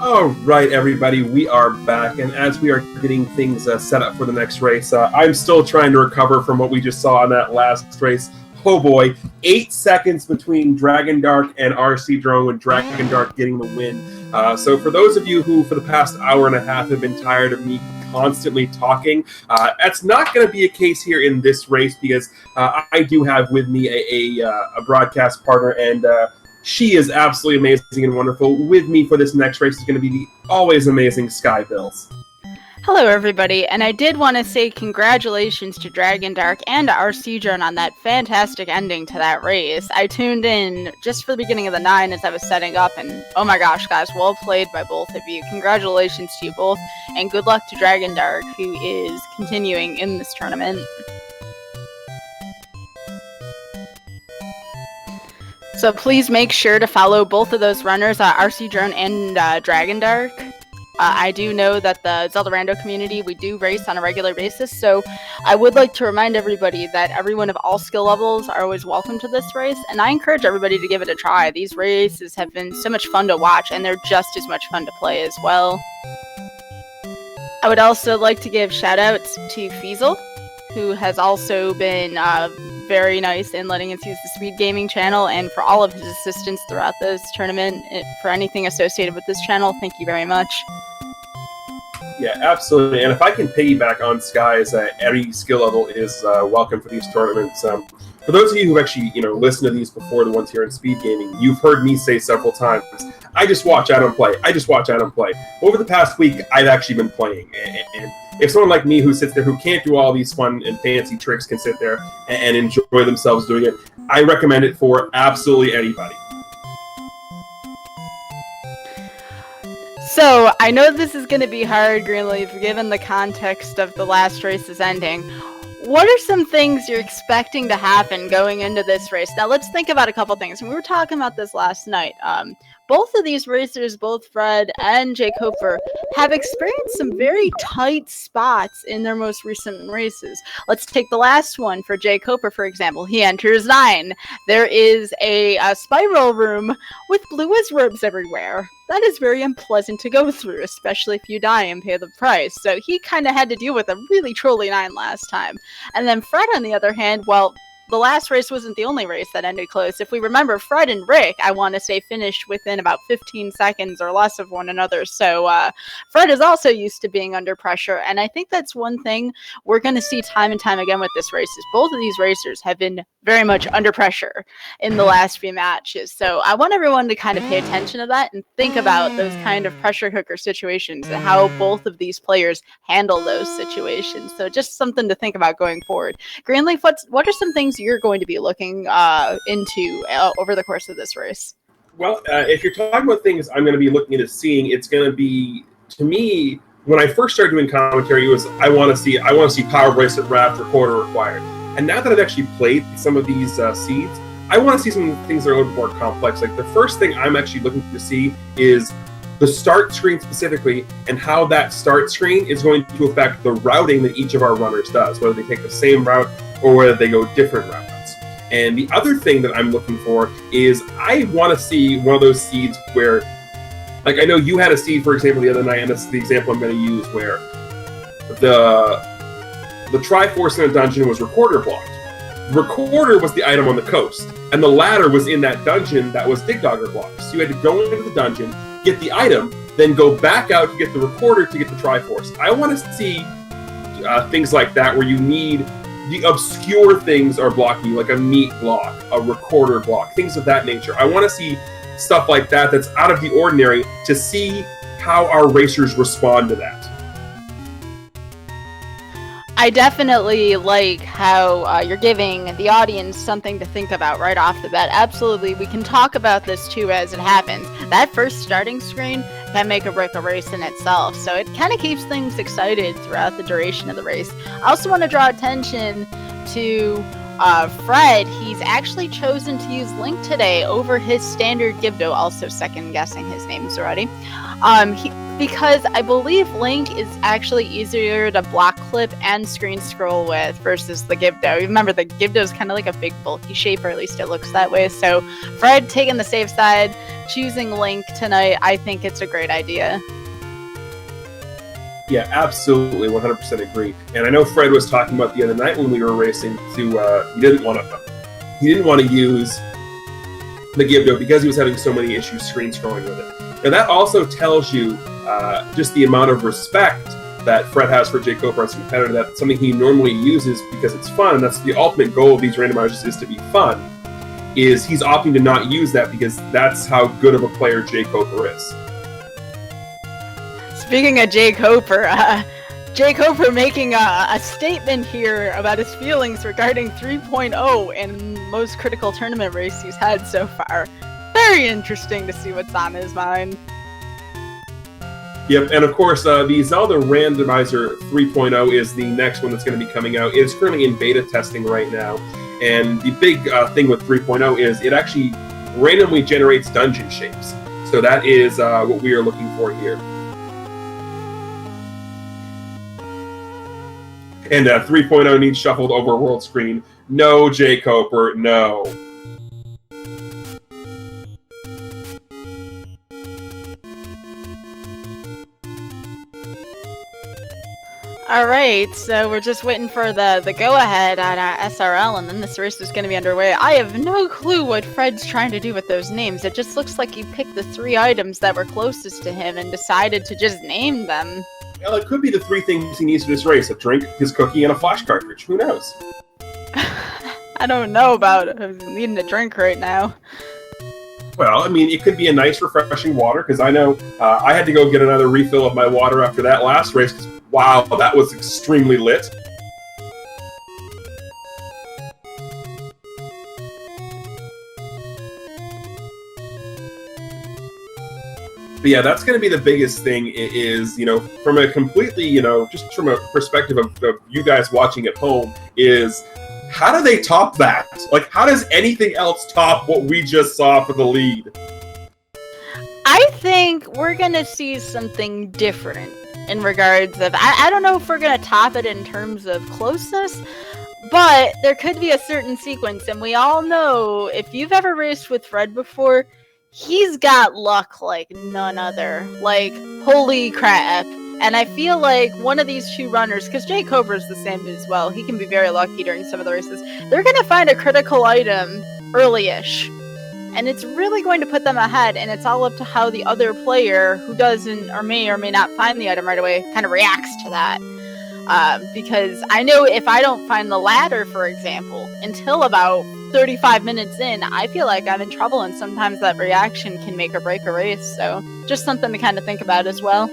All right, everybody, we are back, and as we are getting things set up for the next race, I'm still trying to recover from what we just saw in that last race. Oh boy, 8 seconds between Dragon Dark and RC Drone, with Dragon Dark getting the win. So for those of you who, for the past hour and a half, have been tired of me constantly talking, that's not going to be a case here in this race, because I do have with me a broadcast partner, and she is absolutely amazing and wonderful. With me for this next race is going to be the always amazing Sky Bills. Hello, everybody, and I did want to say congratulations to Dragon Dark and to RC Drone on that fantastic ending to that race. I tuned in just for the beginning of the 9 as I was setting up, and oh my gosh, guys, well played by both of you. Congratulations to you both, and good luck to Dragon Dark, who is continuing in this tournament. So please make sure to follow both of those runners, RC Drone and Dragon Dark. I do know that the Zelda Rando community, we do race on a regular basis, so I would like to remind everybody that everyone of all skill levels are always welcome to this race, and I encourage everybody to give it a try. These races have been so much fun to watch, and they're just as much fun to play as well. I would also like to give shout-outs to Fcoughlin, who has also been very nice in letting us use the Speed Gaming channel, and for all of his assistance throughout this tournament, for anything associated with this channel, thank you very much. Yeah, absolutely. And if I can piggyback on Sky's, every skill level is welcome for these tournaments. For those of you who actually, listened to these before, the ones here in Speed Gaming, you've heard me say several times, I just watch, I don't play. I just watch, I don't play. Over the past week, I've actually been playing. And if someone like me who sits there, who can't do all these fun and fancy tricks, can sit there and enjoy themselves doing it, I recommend it for absolutely anybody. So, I know this is going to be hard, Greenleaf, given the context of the last race's ending. What are some things you're expecting to happen going into this race? Now, let's think about a couple things. We were talking about this last night. Both of these racers, both Fred and JKoper, have experienced some very tight spots in their most recent races. Let's take the last one for JKoper, for example. He enters 9. There is a spiral room with blue wizards everywhere. That is very unpleasant to go through, especially if you die and pay the price. So he kind of had to deal with a really trolly 9 last time. And then Fred, on the other hand, well, the last race wasn't the only race that ended close. If we remember, Fred and Rick, I want to say, finished within about 15 seconds or less of one another. So Fred is also used to being under pressure. And I think that's one thing we're going to see time and time again with this race is both of these racers have been very much under pressure in the last few matches. So I want everyone to kind of pay attention to that and think about those kind of pressure cooker situations and how both of these players handle those situations. So just something to think about going forward. Greenleaf, what are some things you're going to be looking into over the course of this race? Well, if you're talking about things I'm going to be looking into seeing, it's going to be, to me, when I first started doing commentary, it was I want to see power bracelet wrapped, recorder required. And now that I've actually played some of these seeds, I want to see some things that are a little more complex. Like the first thing I'm actually looking to see is the start screen specifically, and how that start screen is going to affect the routing that each of our runners does, whether they take the same route or whether they go different routes. And the other thing that I'm looking for is I want to see one of those seeds where, like I know you had a seed, for example, the other night, and that's the example I'm going to use, where the Triforce in a dungeon was recorder blocked. Recorder was the item on the coast, and the ladder was in that dungeon that was Dig Dogger blocked. So you had to go into the dungeon, get the item, then go back out to get the recorder to get the Triforce. I want to see things like that where you need the obscure things are blocking you, like a meat block, a recorder block, things of that nature. I want to see stuff like that that's out of the ordinary to see how our racers respond to that. I definitely like how you're giving the audience something to think about right off the bat. Absolutely, we can talk about this too as it happens. That first starting screen can make or break a race in itself, so it kind of keeps things excited throughout the duration of the race. I also want to draw attention to Fred. He's actually chosen to use Link today over his standard Gibdo, also second guessing his names already. because I believe Link is actually easier to block clip and screen scroll with versus the Gibdo. Remember, the Gibdo is kind of like a big bulky shape, or at least it looks that way. So Fred taking the safe side, choosing Link tonight, I think it's a great idea. Yeah, absolutely, 100% agree. And I know Fred was talking about the other night when we were racing to he didn't want to use the Gibdo because he was having so many issues screen scrolling with it. And that also tells you just the amount of respect that Fred has for JKoper as a competitor. That's something he normally uses because it's fun, and that's the ultimate goal of these randomizers, is to be fun. Is he's opting to not use that because that's how good of a player JKoper is. Speaking of JKoper, JKoper making a statement here about his feelings regarding 3.0 in most critical tournament race he's had so far. Very interesting to see what's on his mind. Yep, and of course, the Zelda Randomizer 3.0 is the next one that's going to be coming out. It's currently in beta testing right now, and the big thing with 3.0 is it actually randomly generates dungeon shapes. So that is what we are looking for here. And 3.0 needs shuffled overworld screen. No, JKoper, no. Alright, so we're just waiting for the go-ahead on SRL, and then this race is going to be underway. I have no clue what Fred's trying to do with those names. It just looks like he picked the 3 items that were closest to him and decided to just name them. Well, it could be the 3 things he needs for this race: a drink, his cookie, and a flash cartridge. Who knows? I don't know about needing a drink right now. Well, I mean, it could be a nice, refreshing water, because I know I had to go get another refill of my water after that last race, because, wow, that was extremely lit. But yeah, that's going to be the biggest thing is, from a completely, just from a perspective of you guys watching at home, is how do they top that? Like, how does anything else top what we just saw for the lead? I think we're going to see something different in regards of, I don't know if we're going to top it in terms of closeness, but there could be a certain sequence, and we all know, if you've ever raced with Fred before, he's got luck like none other. Like, holy crap. And I feel like one of these 2 runners, because JKoper is the same as well, he can be very lucky during some of the races, they're going to find a critical item early-ish. And it's really going to put them ahead, and it's all up to how the other player, who doesn't or may not find the item right away, kind of reacts to that. Because I know if I don't find the ladder, for example, until about 35 minutes in, I feel like I'm in trouble, and sometimes that reaction can make or break a race. So just something to kind of think about as well.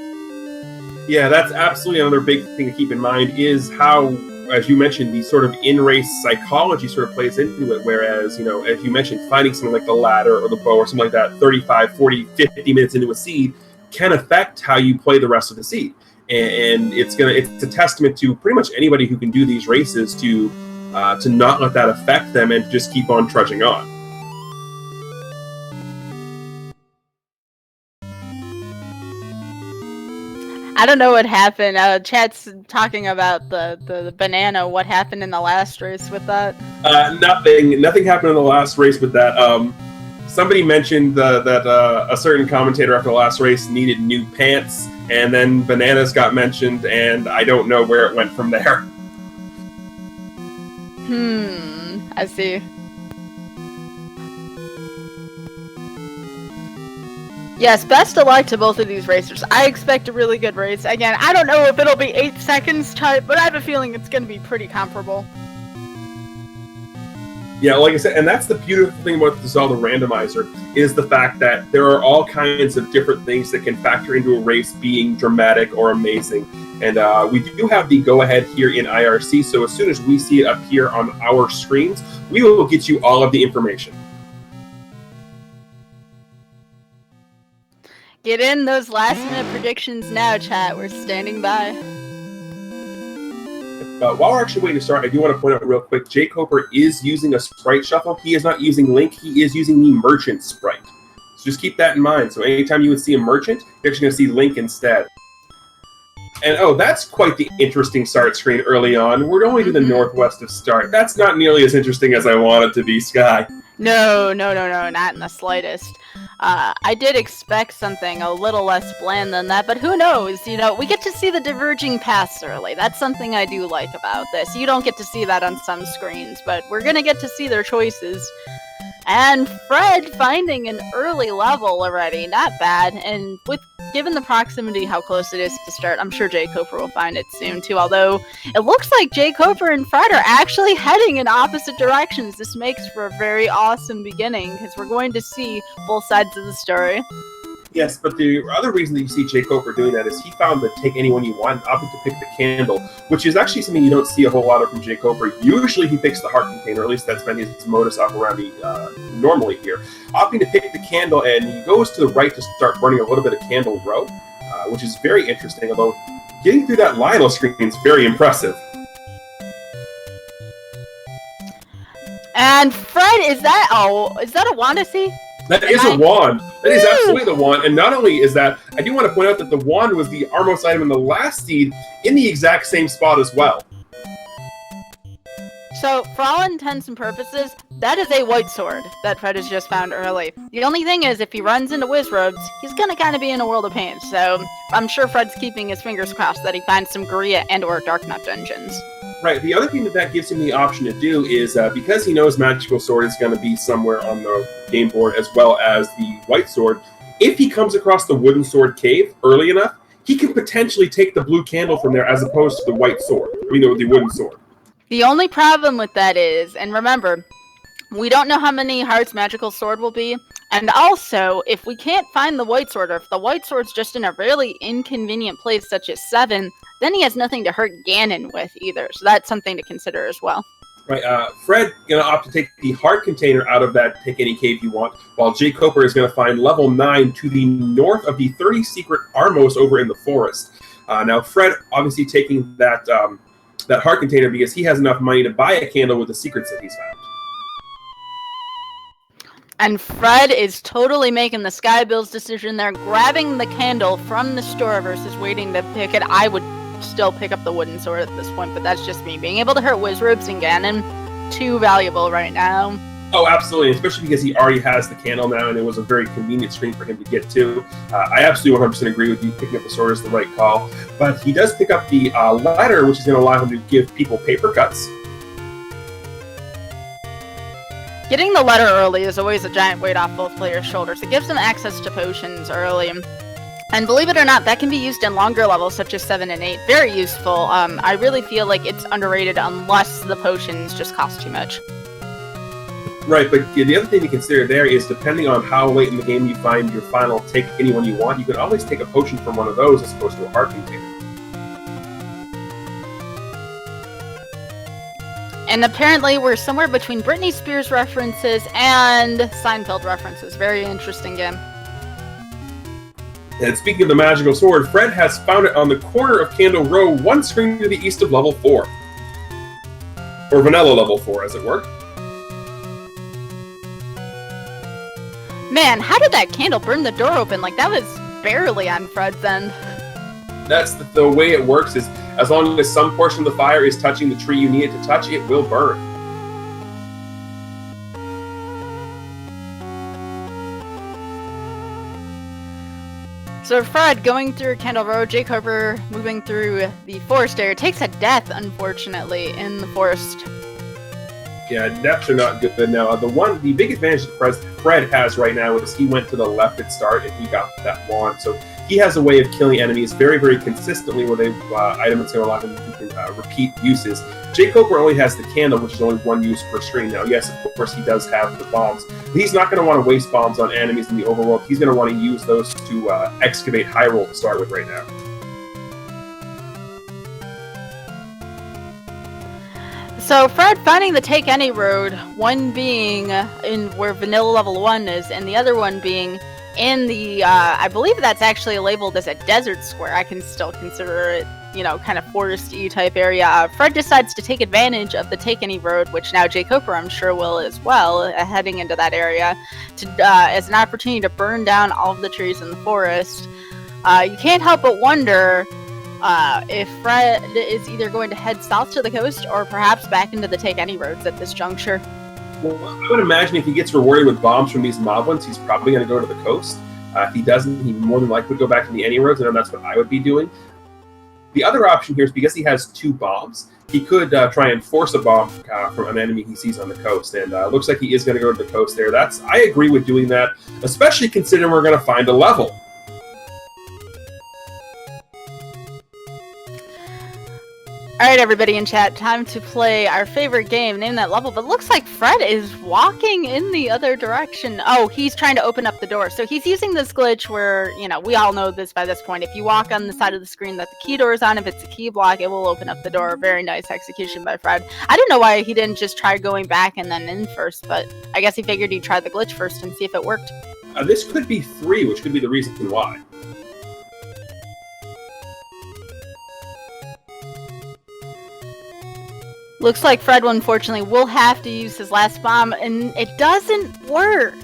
Yeah, that's absolutely another big thing to keep in mind, is how, as you mentioned, the sort of in-race psychology sort of plays into it. Whereas, as you mentioned, finding something like the ladder or the bow or something like that 35, 40, 50 minutes into a seed can affect how you play the rest of the seed. And it's a testament to pretty much anybody who can do these races to not let that affect them and just keep on trudging on. I don't know what happened. Chat's talking about the banana. What happened in the last race with that? Nothing happened in the last race with that. Somebody mentioned that a certain commentator after the last race needed new pants, and then bananas got mentioned, and I don't know where it went from there. I see. Yes, best of luck to both of these racers. I expect a really good race. Again, I don't know if it'll be 8 seconds type, but I have a feeling it's going to be pretty comparable. Yeah, like I said, and that's the beautiful thing about the Zelda Randomizer, is the fact that there are all kinds of different things that can factor into a race being dramatic or amazing. And we do have the go-ahead here in IRC, so as soon as we see it appear on our screens, we will get you all of the information. Get in those last-minute predictions now, chat. We're standing by. While we're actually waiting to start, I do want to point out real quick, JKoper is using a sprite shuffle. He is not using Link, he is using the merchant sprite. So just keep that in mind. So anytime you would see a merchant, you're actually going to see Link instead. And oh, that's quite the interesting start screen early on. We're only to the northwest of start. That's not nearly as interesting as I want it to be, Sky. No, not in the slightest. I did expect something a little less bland than that, but who knows? You know, we get to see the diverging paths early. That's something I do like about this. You don't get to see that on some screens, but we're gonna get to see their choices. And Fred finding an early level already, not bad. And given the proximity, how close it is to start, I'm sure JKoper will find it soon too. Although it looks like JKoper and Fred are actually heading in opposite directions. This makes for a very awesome beginning because we're going to see both sides of the story. Yes, but the other reason that you see JKoper doing that is he found the take anyone you want, opted to pick the candle, which is actually something you don't see a whole lot of from JKoper. Usually he picks the heart container, or at least that's been his modus operandi normally here. Opting to pick the candle, and he goes to the right to start burning a little bit of candle row, which is very interesting, although getting through that Lionel screen is very impressive. And Fred, is that a Wanda-see? That is a wand. That is absolutely the wand. And not only is that, I do want to point out that the wand was the Armos item in the last seed in the exact same spot as well. So, for all intents and purposes, that is a white sword that Fred has just found early. The only thing is, if he runs into Wizrobes, he's gonna kind of be in a world of pain. So, I'm sure Fred's keeping his fingers crossed that he finds some Korea and or Darknut dungeons. Right, the other thing that gives him the option to do is, because he knows Magical Sword is going to be somewhere on the game board as well as the White Sword, if he comes across the Wooden Sword cave early enough, he can potentially take the blue candle from there as opposed to the White Sword. The Wooden Sword. The only problem with that is, and remember, we don't know how many hearts Magical Sword will be, and also, if we can't find the White Sword, or if the White Sword's just in a really inconvenient place such as 7, then he has nothing to hurt Ganon with either, so that's something to consider as well. Right, Fred going to opt to take the heart container out of that Take Any Cave You Want, while JKoper is going to find level 9 to the north of the 30 secret Armos over in the forest. Now, Fred obviously taking that heart container because he has enough money to buy a candle with the secrets that he's found. And Fred is totally making the Sky Bill's decision there, grabbing the candle from the store versus waiting to pick it. I would still pick up the Wooden Sword at this point, but that's just me. Being able to hurt Wizrobes and Ganon, too valuable right now. Oh, absolutely, especially because he already has the candle now, and it was a very convenient screen for him to get to. I absolutely 100% agree with you. Picking up the sword is the right call, but he does pick up the ladder, which is going to allow him to give people paper cuts. Getting the letter early is always a giant weight off both players' shoulders. It gives them access to potions early. And believe it or not, that can be used in longer levels such as 7 and 8. Very useful. I really feel like it's underrated unless the potions just cost too much. Right, but the other thing to consider there is depending on how late in the game you find your final Take Anyone You Want, you can always take a potion from one of those as opposed to a heart container. And apparently we're somewhere between Britney Spears references and Seinfeld references. Very interesting game. And speaking of the Magical Sword, Fred has found it on the corner of Candle Row, one screen to the east of level 4. Or vanilla level 4, as it were. Man, how did that candle burn the door open? Like, that was barely on Fred's end. That's the way it works, is as long as some portion of the fire is touching the tree you need it to touch, it will burn. So Fred going through Candle Row, JKoper moving through the forest area, takes a death, unfortunately, in the forest. Yeah, deaths are not good now. The big advantage that Fred has right now is he went to the left at start and he got that wand. So he has a way of killing enemies very, very consistently with an item that's going to allow him to repeat uses. JKoper only has the candle, which is only one use per screen. Now, yes, of course, he does have the bombs. But he's not going to want to waste bombs on enemies in the overworld. He's going to want to use those to excavate Hyrule to start with right now. So Fred finding the Take Any road, one being in where Vanilla Level 1 is, and the other one being in the, I believe that's actually labeled as a desert square. I can still consider it kind of foresty type area, Fred decides to take advantage of the Take Any Road, which now JKoper, I'm sure, will as well, heading into that area, as an opportunity to burn down all of the trees in the forest. You can't help but wonder if Fred is either going to head south to the coast or perhaps back into the Take Any Roads at this juncture. Well, I would imagine if he gets rewarded with bombs from these moblins, he's probably going to go to the coast. If he doesn't, he more than likely would go back to the Any Roads, and that's what I would be doing. The other option here is because he has 2 bombs, he could try and force a bomb from an enemy he sees on the coast, and it looks like he is going to go to the coast there. I agree with doing that, especially considering we're going to find a level. Alright, everybody in chat, time to play our favorite game, Name That Level, but looks like Fred is walking in the other direction. Oh, he's trying to open up the door. So he's using this glitch where, we all know this by this point. If you walk on the side of the screen that the key door is on, if it's a key block, it will open up the door. Very nice execution by Fred. I didn't know why he didn't just try going back and then in first, but I guess he figured he'd try the glitch first and see if it worked. This could be 3, which could be the reason why. Looks like Fred, unfortunately, will have to use his last bomb, and it doesn't work.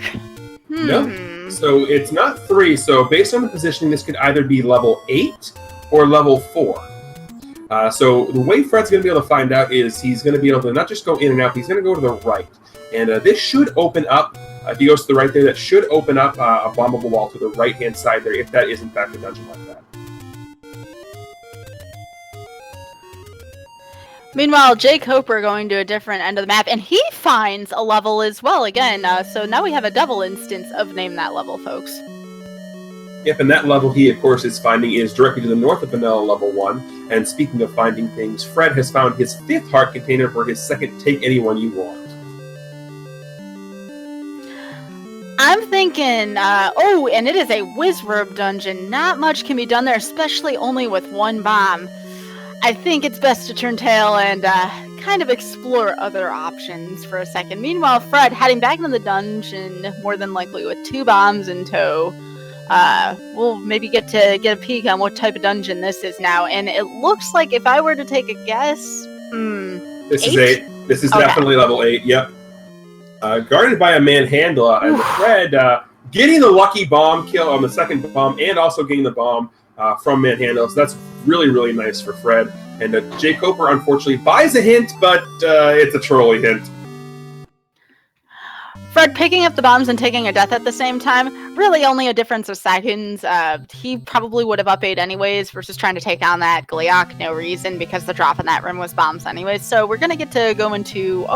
No. So it's not 3. So based on the positioning, this could either be level 8 or level 4. So the way Fred's going to be able to find out is he's going to be able to not just go in and out, but he's going to go to the right. And this should open up, if he goes to the right there, that should open up a bombable wall to the right-hand side there, if that is in fact a dungeon like that. Meanwhile, JKoper going to a different end of the map, and he finds a level as well again. So now we have a double instance of Name That Level, folks. Yep, and that level he, of course, is finding is directly to the north of Vanilla Level 1. And speaking of finding things, Fred has found his 5th heart container for his second Take Anyone You Want. I'm thinking, and it is a Wizrobe dungeon. Not much can be done there, especially only with 1 bomb. I think it's best to turn tail and kind of explore other options for a second. Meanwhile, Fred heading back into the dungeon, more than likely with 2 bombs in tow. We'll maybe get a peek on what type of dungeon this is now. And it looks like, if I were to take a guess, This is 8. This is definitely level 8. Yep. Guarded by a manhandler, and Fred getting the lucky bomb kill on the second bomb, and also getting the bomb from Manhandle. So that's really, really nice for Fred. And JKoper, unfortunately, buys a hint, but it's a trolley hint. Fred picking up the bombs and taking a death at the same time, really only a difference of seconds. He probably would have up 8 anyways versus trying to take on that Gliok. No reason, because the drop in that room was bombs anyways. So we're going to get to go into...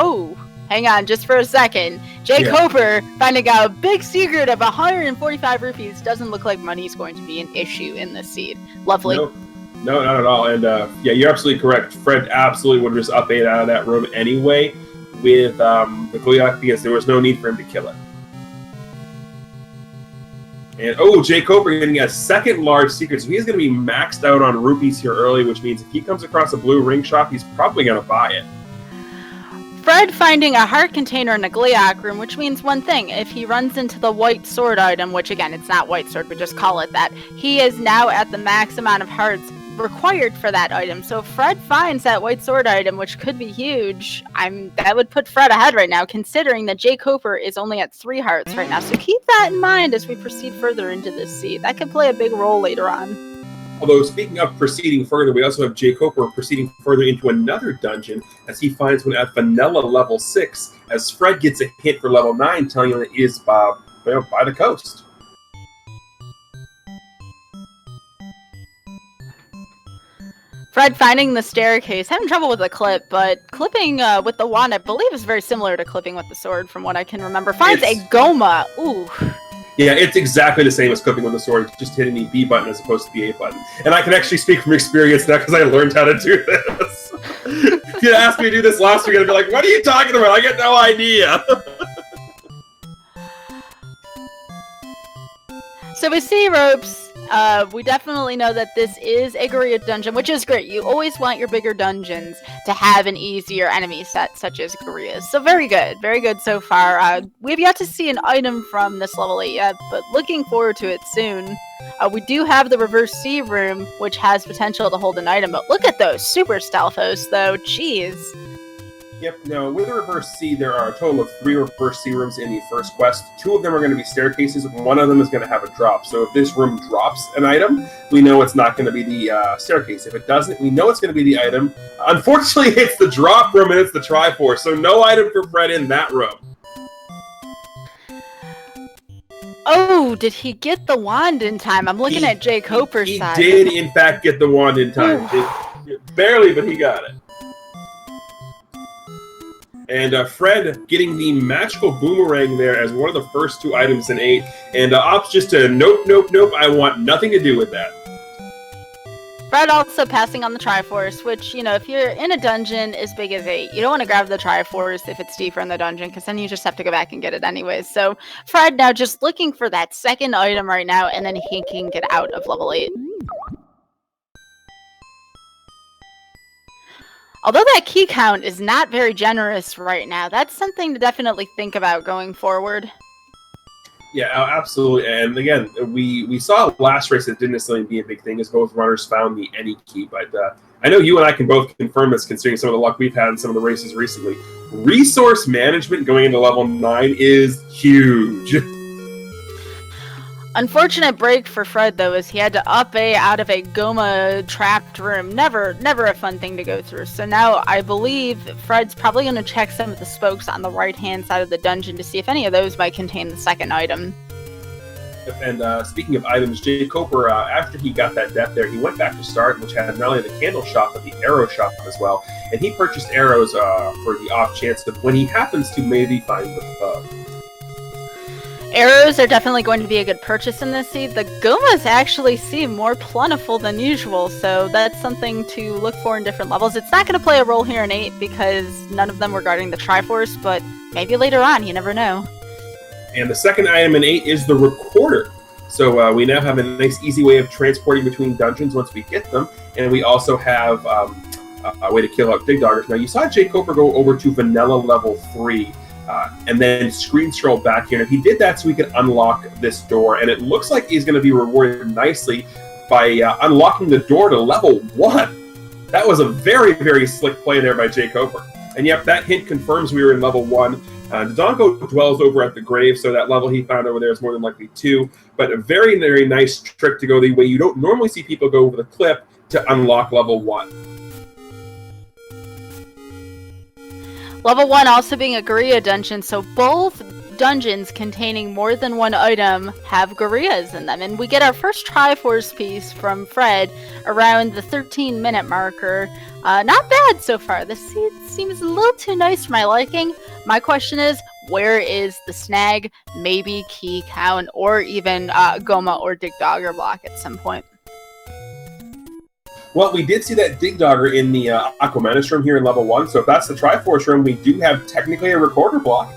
hang on just for a second. JKoper finding out a big secret of 145 rupees. Doesn't look like money's going to be an issue in this seed. Lovely. No, not at all. And you're absolutely correct. Fred absolutely would just up 8 out of that room anyway with the Gliok, because there was no need for him to kill it. And JKoper getting a second large secret, so he's going to be maxed out on rupees here early, which means if he comes across a blue ring shop, he's probably going to buy it. Fred finding a heart container in a Gliok room, which means one thing. If he runs into the white sword item, which again, it's not white sword, but just call it that, he is now at the max amount of hearts required for that item. So if Fred finds that white sword item, which could be huge, that would put Fred ahead right now, considering that JKoper is only at 3 hearts right now. So keep that in mind as we proceed further into this seed. That could play a big role later on. Although, speaking of proceeding further, we also have JKoper proceeding further into another dungeon as he finds one at Vanilla Level 6, as Fred gets a hint for Level 9 telling him that it is by the coast. Fred finding the staircase, having trouble with the clip, but clipping with the wand, I believe, is very similar to clipping with the sword from what I can remember. Finds a Goma. Ooh. Yeah, it's exactly the same as clipping with the sword, just hitting the B button as opposed to the A button. And I can actually speak from experience now because I learned how to do this. If you asked me to do this last week, I'd be like, what are you talking about? I get no idea. So we see ropes We definitely know that this is a Gorilla dungeon, which is great. You always want your bigger dungeons to have an easier enemy set, such as gorillas. So very good so far. We've yet to see an item from this level 8 yet, but looking forward to it soon. We do have the reverse C room, which has potential to hold an item, but look at those super stealthos, though. Jeez. Yep, no, with the reverse C, there are a total of 3 reverse C rooms in the first quest. 2 of them are going to be staircases, and 1 of them is going to have a drop. So if this room drops an item, we know it's not going to be the staircase. If it doesn't, we know it's going to be the item. Unfortunately, it's the drop room and it's the Triforce, so no item for Fred in that room. Oh, did he get the wand in time? I'm looking at JKoper's side. He did, in fact, get the wand in time. Barely, but he got it. And Fred getting the magical boomerang there as one of the first 2 items in 8. And Ops just a nope, I want nothing to do with that. Fred also passing on the Triforce, which, if you're in a dungeon as big as 8, you don't want to grab the Triforce if it's deeper in the dungeon, because then you just have to go back and get it anyways. So Fred now just looking for that second item right now, and then he can get out of level 8. Although that key count is not very generous right now, that's something to definitely think about going forward. Yeah, absolutely. And again, we saw last race that didn't necessarily be a big thing as both runners found the any key. But I know you and I can both confirm this considering some of the luck we've had in some of the races recently. Resource management going into level 9 is huge. Unfortunate break for Fred, though, is he had to up A out of a Goma trapped room. Never a fun thing to go through. So now I believe Fred's probably going to check some of the spokes on the right-hand side of the dungeon to see if any of those might contain the second item. And speaking of items, JKoper, after he got that death there, he went back to start, which had not only the candle shop, but the arrow shop as well. And he purchased arrows for the off chance that when he happens to maybe find the bug. Arrows are definitely going to be a good purchase in this seed. The Gomas actually seem more plentiful than usual, so that's something to look for in different levels. It's not going to play a role here in 8 because none of them were guarding the Triforce, but maybe later on, you never know. And the second item in 8 is the recorder. So we now have a nice, easy way of transporting between dungeons once we get them, and we also have a way to kill out Dig Doggers. Now, you saw JKoper go over to Vanilla level 3. And then screen scroll back here. And he did that so we could unlock this door. And it looks like he's going to be rewarded nicely by unlocking the door to level 1. That was a very, very slick play there by JKoper. And yep, that hint confirms we were in level 1. Dodongo dwells over at the grave, so that level he found over there is more than likely 2. But a very, very nice trick to go the way you don't normally see people go over the cliff to unlock level 1. Level 1 also being a Gorilla dungeon, so both dungeons containing more than one item have gorillas in them. And we get our first Triforce piece from Fred around the 13-minute marker. Not bad so far. This seems a little too nice for my liking. My question is, where is the snag, maybe key count, or even Goma or Dig Dogger block at some point? Well, we did see that Dig Dogger in the Aquamanus room here in level 1, so if that's the Triforce room, we do have technically a recorder block.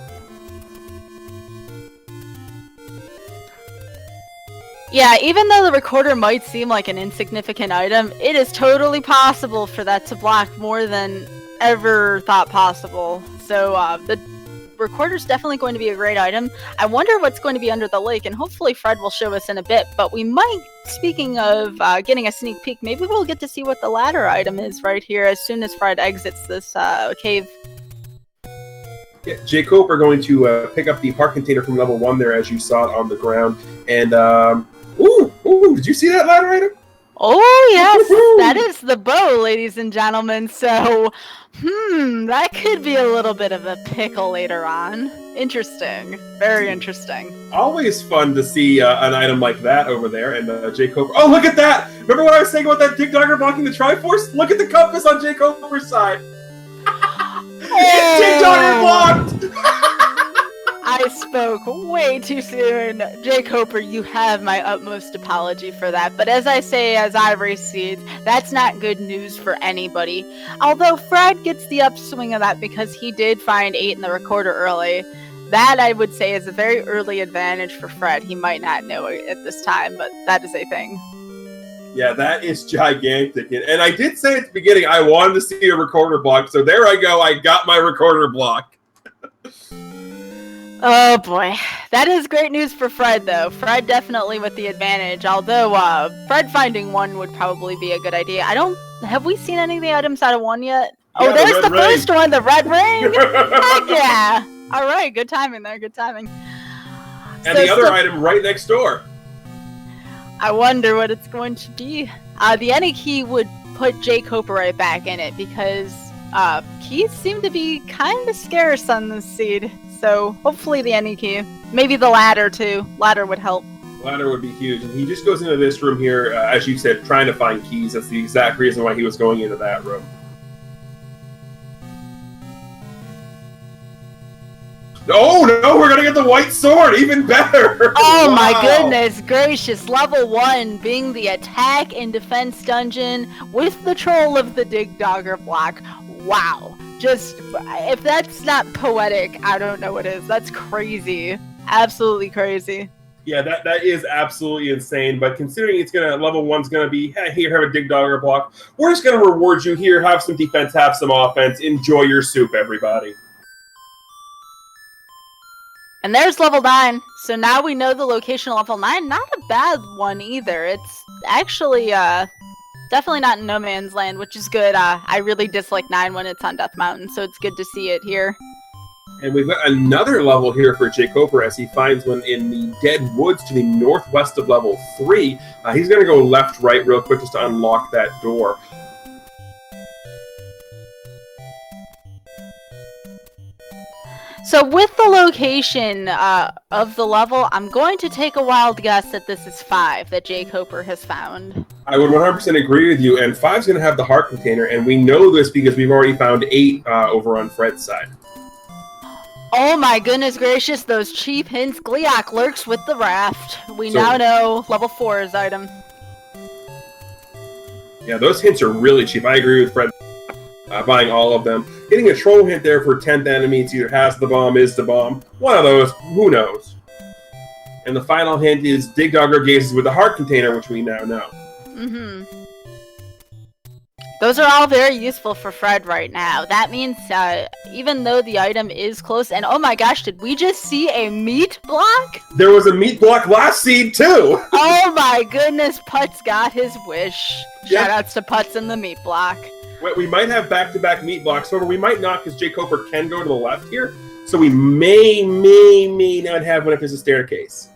Yeah, even though the recorder might seem like an insignificant item, it is totally possible for that to block more than ever thought possible. So the recorder's definitely going to be a great item. I wonder what's going to be under the lake, and hopefully Fred will show us in a bit, but we might, speaking of getting a sneak peek, maybe we'll get to see what the ladder item is right here as soon as Fred exits this cave. Yeah, JKoper going to pick up the heart container from level 1 there as you saw it on the ground, and ooh, did you see that ladder item? Oh yes, that is the bow, ladies and gentlemen, so that could be a little bit of a pickle later on. Interesting. Very interesting. Always fun to see an item like that over there. And JKoper. Oh, look at that! Remember what I was saying about that Dig Dogger blocking the Triforce? Look at the compass on JKoper's side. It's Dig Dogger blocked! I spoke way too soon. JKoper, you have my utmost apology for that. But as I say, as Ivory sees, that's not good news for anybody. Although Fred gets the upswing of that because he did find 8 in the recorder early. That, I would say, is a very early advantage for Fred. He might not know it at this time, but that is a thing. Yeah, that is gigantic. And I did say at the beginning I wanted to see a recorder block, so there I go. I got my recorder block. Oh boy. That is great news for Fred, though. Fred definitely with the advantage, although Fred finding one would probably be a good idea. Have we seen any of the items out of one yet? Yeah, oh, there's the ring. first one, the red ring! Heck yeah! Alright, good timing there, good timing. And the other item right next door. I wonder what it's going to be. The any key would put JKoper right back in it, because keys seem to be kind of scarce on this seed. So hopefully the any key. Maybe the ladder too. Ladder would help. Ladder would be huge. And he just goes into this room here, as you said, trying to find keys. That's the exact reason why he was going into that room. Oh no, we're gonna get the white sword, even better! Oh wow. My goodness gracious, level 1 being the attack and defense dungeon with the troll of the Dig Dogger block. Wow. Just, if that's not poetic, I don't know what is. That's crazy. Absolutely crazy. Yeah, that is absolutely insane, but considering it's gonna, level 1's gonna be, hey, here, have a Dig Dogger block, we're just gonna reward you here, have some defense, have some offense, enjoy your soup, everybody. And there's level 9, so now we know the location of level 9. Not a bad one either. It's actually definitely not in No Man's Land, which is good. I really dislike 9 when it's on Death Mountain, so it's good to see it here. And we've got another level here for JKoper as he finds one in the Dead Woods to the northwest of level 3. He's going to go left-right real quick just to unlock that door. So with the location of the level, I'm going to take a wild guess that this is 5 that JKoper has found. I would 100% agree with you, and 5's going to have the heart container, and we know this because we've already found 8 over on Fred's side. Oh my goodness gracious, those cheap hints. Gleeok lurks with the raft. We now know level 4's item. Yeah, those hints are really cheap. I agree with Fred buying all of them. Getting a troll hint there for 10th enemy, it's either has the bomb, is the bomb. One of those, who knows? And the final hint is Dig Dogger gazes with the heart container, which we now know. Mm-hmm. Those are all very useful for Fred right now. That means even though the item is close, and oh my gosh, did we just see a meat block? There was a meat block last seed too! Oh my goodness, Putz got his wish. Yep. Shoutouts to Putz and the meat block. We might have back-to-back meat blocks, however, we might not because JKoper can go to the left here, so we may not have one if there's a staircase.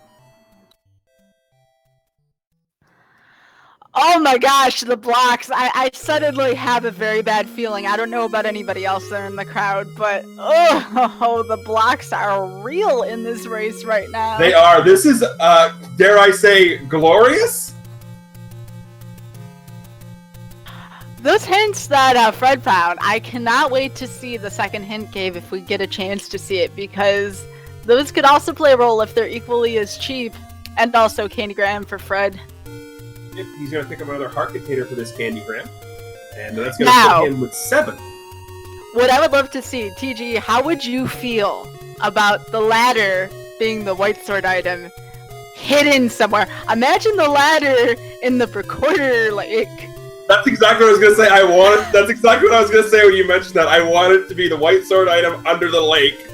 Oh my gosh, the blocks. I suddenly have a very bad feeling. I don't know about anybody else there in the crowd, but oh, the blocks are real in this race right now. They are. This is, dare I say, glorious? Those hints that Fred found, I cannot wait to see the second hint gave if we get a chance to see it, because those could also play a role if they're equally as cheap, and also Candygram for Fred. He's going to pick up another heart container for this Candygram, and that's going to put him with 7. What I would love to see, TG, how would you feel about the ladder being the white sword item hidden somewhere? Imagine the ladder in the recorder lake. That's exactly what I was going to say. That's exactly what I was going to say when you mentioned that. I want it to be the white sword item under the lake.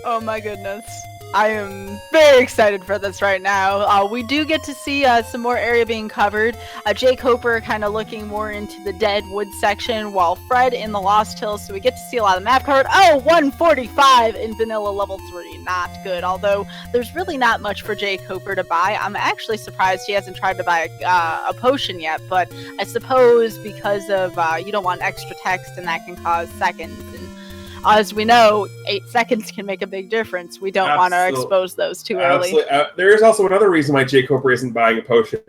Oh my goodness. I am very excited for this right now. We do get to see some more area being covered. JKoper kind of looking more into the Dead Wood section, while Fred in the Lost Hills, so we get to see a lot of the map covered. Oh, 145 in Vanilla Level 3. Not good, although there's really not much for JKoper to buy. I'm actually surprised he hasn't tried to buy a potion yet, but I suppose because of you don't want extra text and that can cause seconds. And as we know, 8 seconds can make a big difference. We don't want to expose those too early. There is also another reason why JKoper isn't buying a potion.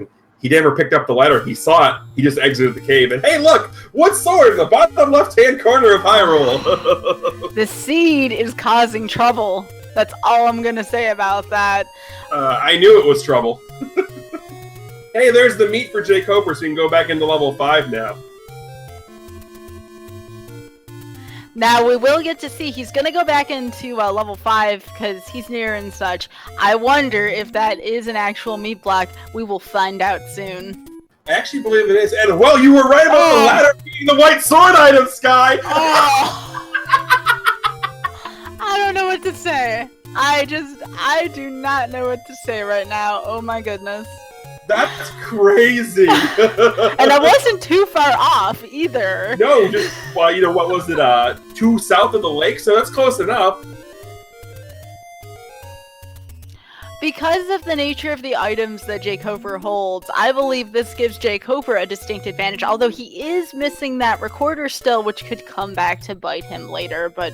He never picked up the ladder. He saw it. He just exited the cave. And hey, look! What sword in the bottom left-hand corner of Hyrule? The seed is causing trouble. That's all I'm going to say about that. I knew it was trouble. Hey, there's the meat for JKoper, so you can go back into level 5 now. Now we will get to see, he's going to go back into level 5 because he's near and such. I wonder if that is an actual meat block. We will find out soon. I actually believe it is. And, well, you were right about the ladder being the white sword item, Sky! Oh. I don't know what to say. I do not know what to say right now. Oh my goodness. That's crazy. And I wasn't too far off either. No, just, well, what was it, 2 south of the lake? So that's close enough. Because of the nature of the items that JKoper holds, I believe this gives JKoper a distinct advantage, although he is missing that recorder still, which could come back to bite him later, but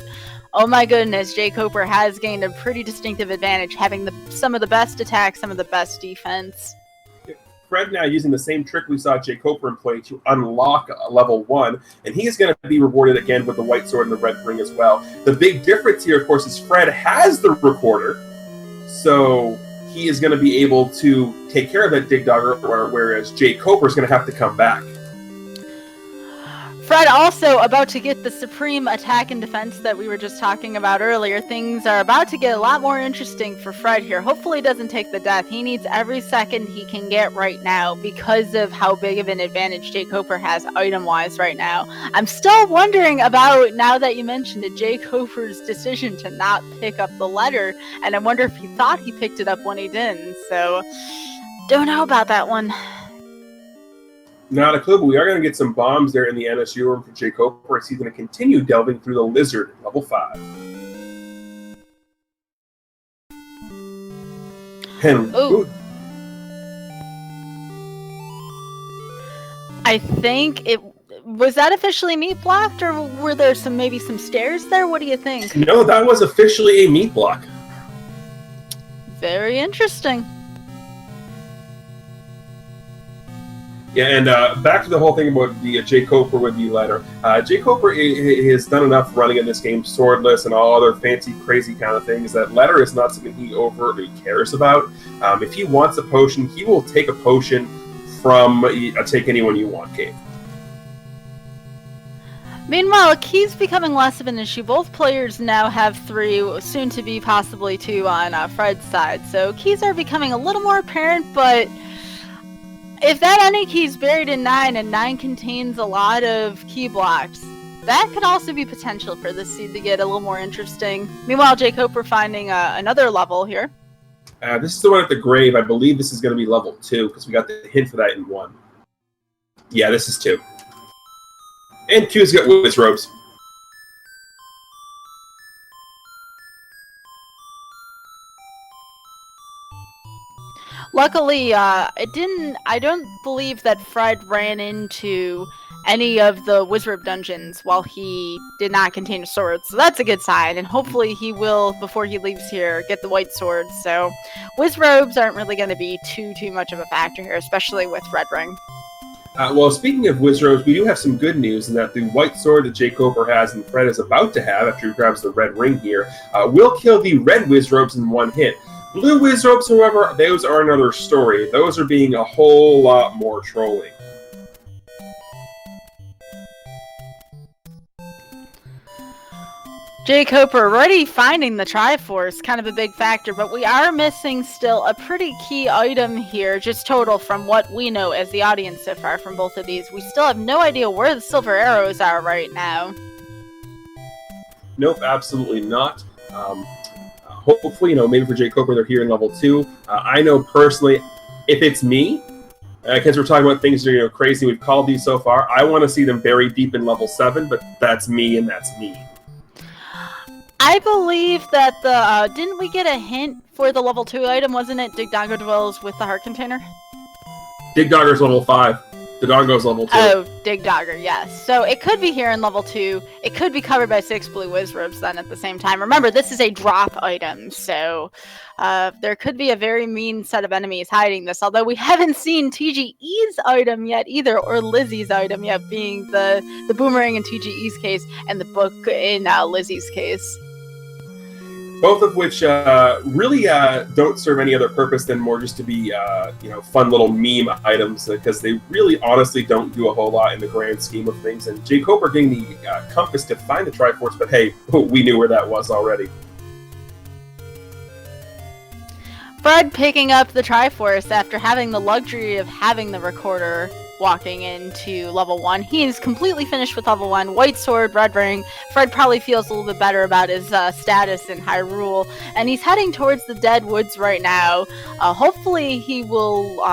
oh my goodness, JKoper has gained a pretty distinctive advantage, having some of the best attacks, some of the best defense. Fred now using the same trick we saw JKoper employ to unlock level 1, and he is going to be rewarded again with the white sword and the red ring as well. The big difference here, of course, is Fred has the recorder, so he is going to be able to take care of that Dig Dogger, whereas JKoper is going to have to come back. Fred also about to get the supreme attack and defense that we were just talking about earlier. Things are about to get a lot more interesting for Fred here. Hopefully he doesn't take the death. He needs every second he can get right now because of how big of an advantage JKoper has item-wise right now. I'm still wondering about, now that you mentioned it, JKoper's decision to not pick up the letter, and I wonder if he thought he picked it up when he didn't. So, don't know about that one. Not a clue, but we are going to get some bombs there in the NSU room for JKoper as he's going to continue delving through the lizard at level 5. And I think it was that officially meat blocked, or were there maybe some stairs there? What do you think? No, that was officially a meat block. Very interesting. Yeah, and back to the whole thing about the JKoper with the ladder. JKoper has done enough running in this game, swordless and all other fancy, crazy kind of things, that ladder is not something he overtly cares about. If he wants a potion, he will take a potion from Take Anyone You Want game. Meanwhile, keys becoming less of an issue. Both players now have 3, soon to be possibly 2 on Fred's side. So keys are becoming a little more apparent, but if that any key is buried in 9 and 9 contains a lot of key blocks, that could also be potential for this seed to get a little more interesting. Meanwhile, JKoper finding another level here. This is the one at the grave. I believe this is going to be level 2 because we got the hint for that in 1. Yeah, this is 2. And Q's got Wiz Robes. Luckily, I don't believe that Fred ran into any of the Wizrobe dungeons while he did not contain a sword, so that's a good sign, and hopefully he will, before he leaves here, get the white sword, so Wizrobes aren't really going to be too much of a factor here, especially with Red Ring. Well, speaking of Wizrobes, we do have some good news in that the white sword that JKoper has and Fred is about to have after he grabs the red ring here will kill the red Wizrobes in 1 hit. Blue Wizrobes, however, those are another story. Those are being a whole lot more trolling. JKoper already finding the Triforce, kind of a big factor, but we are missing still a pretty key item here, just total from what we know as the audience so far from both of these. We still have no idea where the silver arrows are right now. Nope, absolutely not. Hopefully, maybe for JKoper they're here in level 2. I know personally, if it's me, because we're talking about things that are crazy, we've called these so far, I want to see them buried deep in level 7, but that's me and that's me. I believe that didn't we get a hint for the level 2 item, wasn't it? Dig Dogger dwells with the heart container? Dig Dogger's level 5. The Doggo's level 2. Oh, Dig Dogger, yes. So it could be here in level 2. It could be covered by 6 blue Wizrobes then at the same time. Remember, this is a drop item, so there could be a very mean set of enemies hiding this, although we haven't seen TGE's item yet either, or Lizzie's item yet, being the boomerang in TGE's case and the book in Lizzie's case. Both of which really don't serve any other purpose than more just to be fun little meme items, because they really honestly don't do a whole lot in the grand scheme of things. And JKoper getting the compass to find the Triforce, but hey, we knew where that was already. Fred picking up the Triforce after having the luxury of having the recorder walking into level 1. He is completely finished with level 1. White sword, red ring. Fred probably feels a little bit better about his status in Hyrule, and he's heading towards the Dead Woods right now. Hopefully he will,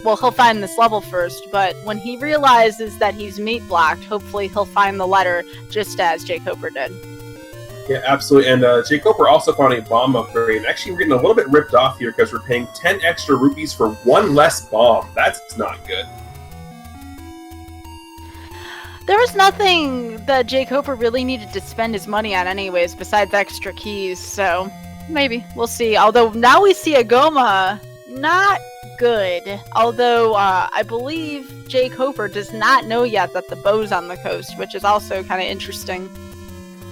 he'll find this level first, but when he realizes that he's meat blocked, hopefully he'll find the letter just as JKoper did. Yeah, absolutely. And JKoper also found a bomb upgrade. And actually, we're getting a little bit ripped off here because we're paying 10 extra rupees for 1 less bomb. That's not good. There was nothing that JKoper really needed to spend his money on anyways, besides extra keys, so maybe. We'll see. Although, now we see a Goma. Not good. Although, I believe JKoper does not know yet that the bow's on the coast, which is also kind of interesting.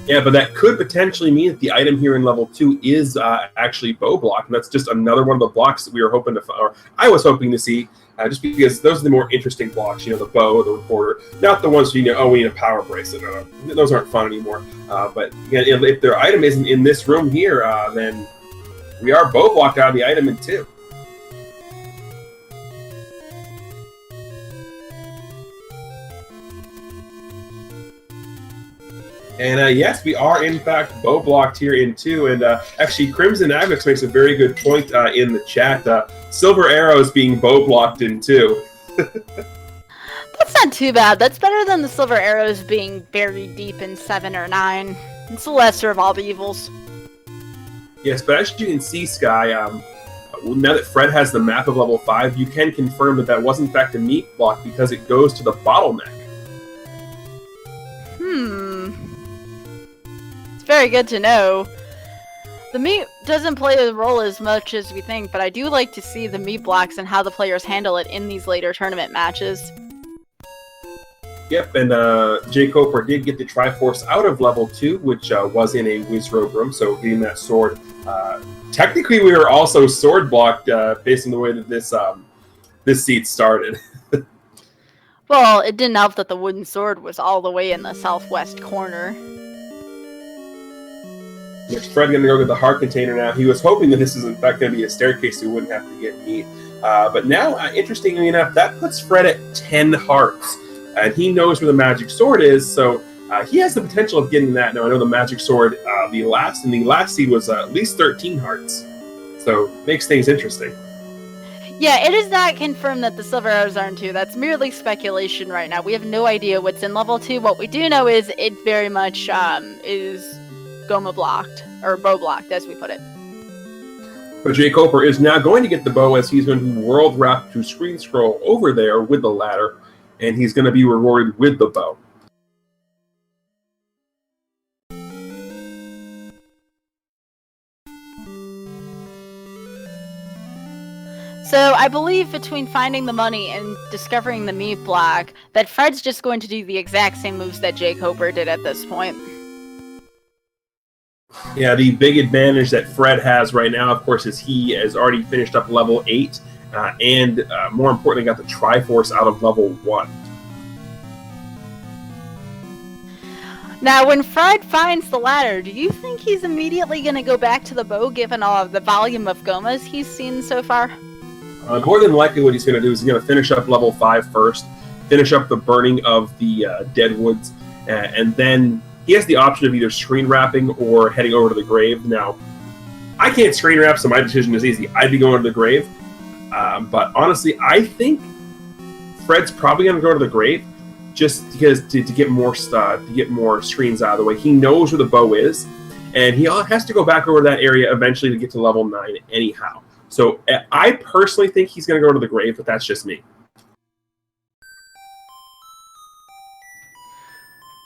Yeah, but that could potentially mean that the item here in level 2 is actually bow block, and that's just another one of the blocks that we were hoping to, or I was hoping to see, just because those are the more interesting blocks, the bow, the recorder, not the ones we need a power bracelet. Those aren't fun anymore. But if their item isn't in this room here, then we are bow blocked out of the item in 2. And yes, we are in fact bow blocked here in 2. And actually, Crimson Avex makes a very good point in the chat. Silver Arrows being bow blocked in 2. That's not too bad. That's better than the Silver Arrows being buried deep in 7 or 9. It's the lesser of all the evils. Yes, but as you can see, Sky, now that Fred has the map of level 5, you can confirm that that was in fact a meat block because it goes to the bottleneck. Very good to know. The meat doesn't play a role as much as we think, but I do like to see the meat blocks and how the players handle it in these later tournament matches. Yep, and JKoper did get the Triforce out of level 2, which was in a Wizrobe room, so getting that sword. Technically, we were also sword blocked based on the way that this seed started. Well, it didn't help that the wooden sword was all the way in the southwest corner. Next, Fred going to go get the heart container now. He was hoping that this is in fact going to be a staircase so he wouldn't have to get meat. But now, interestingly enough, that puts Fred at 10 hearts. And he knows where the magic sword is, so he has the potential of getting that. Now, I know the magic sword, the last seed was at least 13 hearts. So, makes things interesting. Yeah, it is not confirmed that the Silver Arrows aren't 2. That's merely speculation right now. We have no idea what's in level 2. What we do know is it very much is Goma blocked, or bow blocked, as we put it. But JKoper is now going to get the bow as he's going to world wrap to screen scroll over there with the ladder, and he's going to be rewarded with the bow. So I believe between finding the money and discovering the meat block, that Fred's just going to do the exact same moves that JKoper did at this point. Yeah, the big advantage that Fred has right now, of course, is he has already finished up level 8, and more importantly, got the Triforce out of level 1. Now, when Fred finds the ladder, do you think he's immediately going to go back to the bow, given all of the volume of Gomas he's seen so far? More than likely, what he's going to do is he's going to finish up level 5 first, finish up the burning of the Dead Woods, and then he has the option of either screen wrapping or heading over to the grave. Now, I can't screen wrap, so my decision is easy. I'd be going to the grave. But honestly, I think Fred's probably going to go to the grave just because to get more screens out of the way. He knows where the bow is, and he has to go back over that area eventually to get to level 9 anyhow. So I personally think he's going to go to the grave, but that's just me.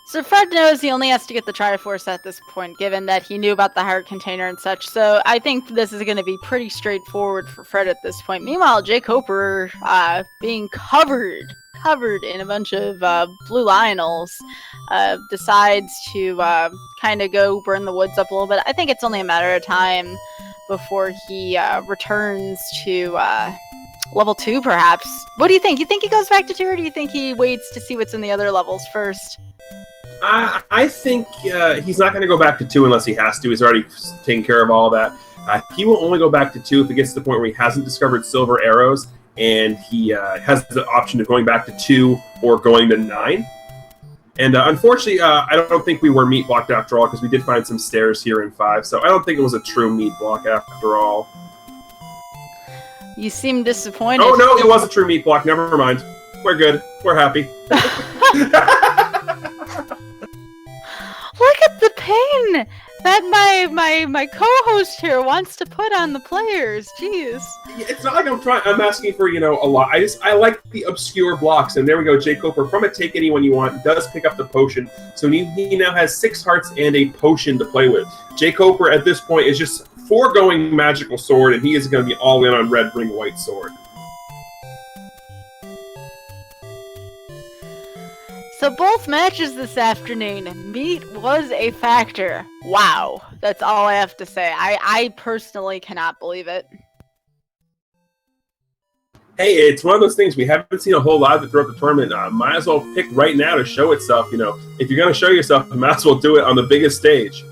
So Fred knows he only has to get the Triforce at this point, given that he knew about the heart container and such. So I think this is going to be pretty straightforward for Fred at this point. Meanwhile, JKoper being covered covered in a bunch of blue Lionels, decides to kind of go burn the woods up a little bit. I think it's only a matter of time before he returns to level 2, perhaps. What do you think? You think he goes back to 2, or do you think he waits to see what's in the other levels first? I think he's not going to go back to 2 unless he has to. He's already taken care of all that. He will only go back to 2 if it gets to the point where he hasn't discovered silver arrows, and he has the option of going back to 2 or going to 9. And unfortunately, I don't think we were meat blocked after all, because we did find some stairs here in 5, so I don't think it was a true meat block after all. You seem disappointed. Oh no, it was a true meat block. Never mind. We're good. We're happy. Look at the pain that my co-host here wants to put on the players. Jeez. It's not like I'm asking for, a lot. I like the obscure blocks, and there we go. JKoper, from a take anyone you want, does pick up the potion, so he now has 6 hearts and a potion to play with. JKoper at this point is just foregoing magical sword, and he is going to be all in on red ring white sword. So both matches this afternoon, meat was a factor. Wow. That's all I have to say. I personally cannot believe it. Hey, it's one of those things, we haven't seen a whole lot of it throughout the tournament. Might as well pick right now to show itself. If you're going to show yourself, you might as well do it on the biggest stage.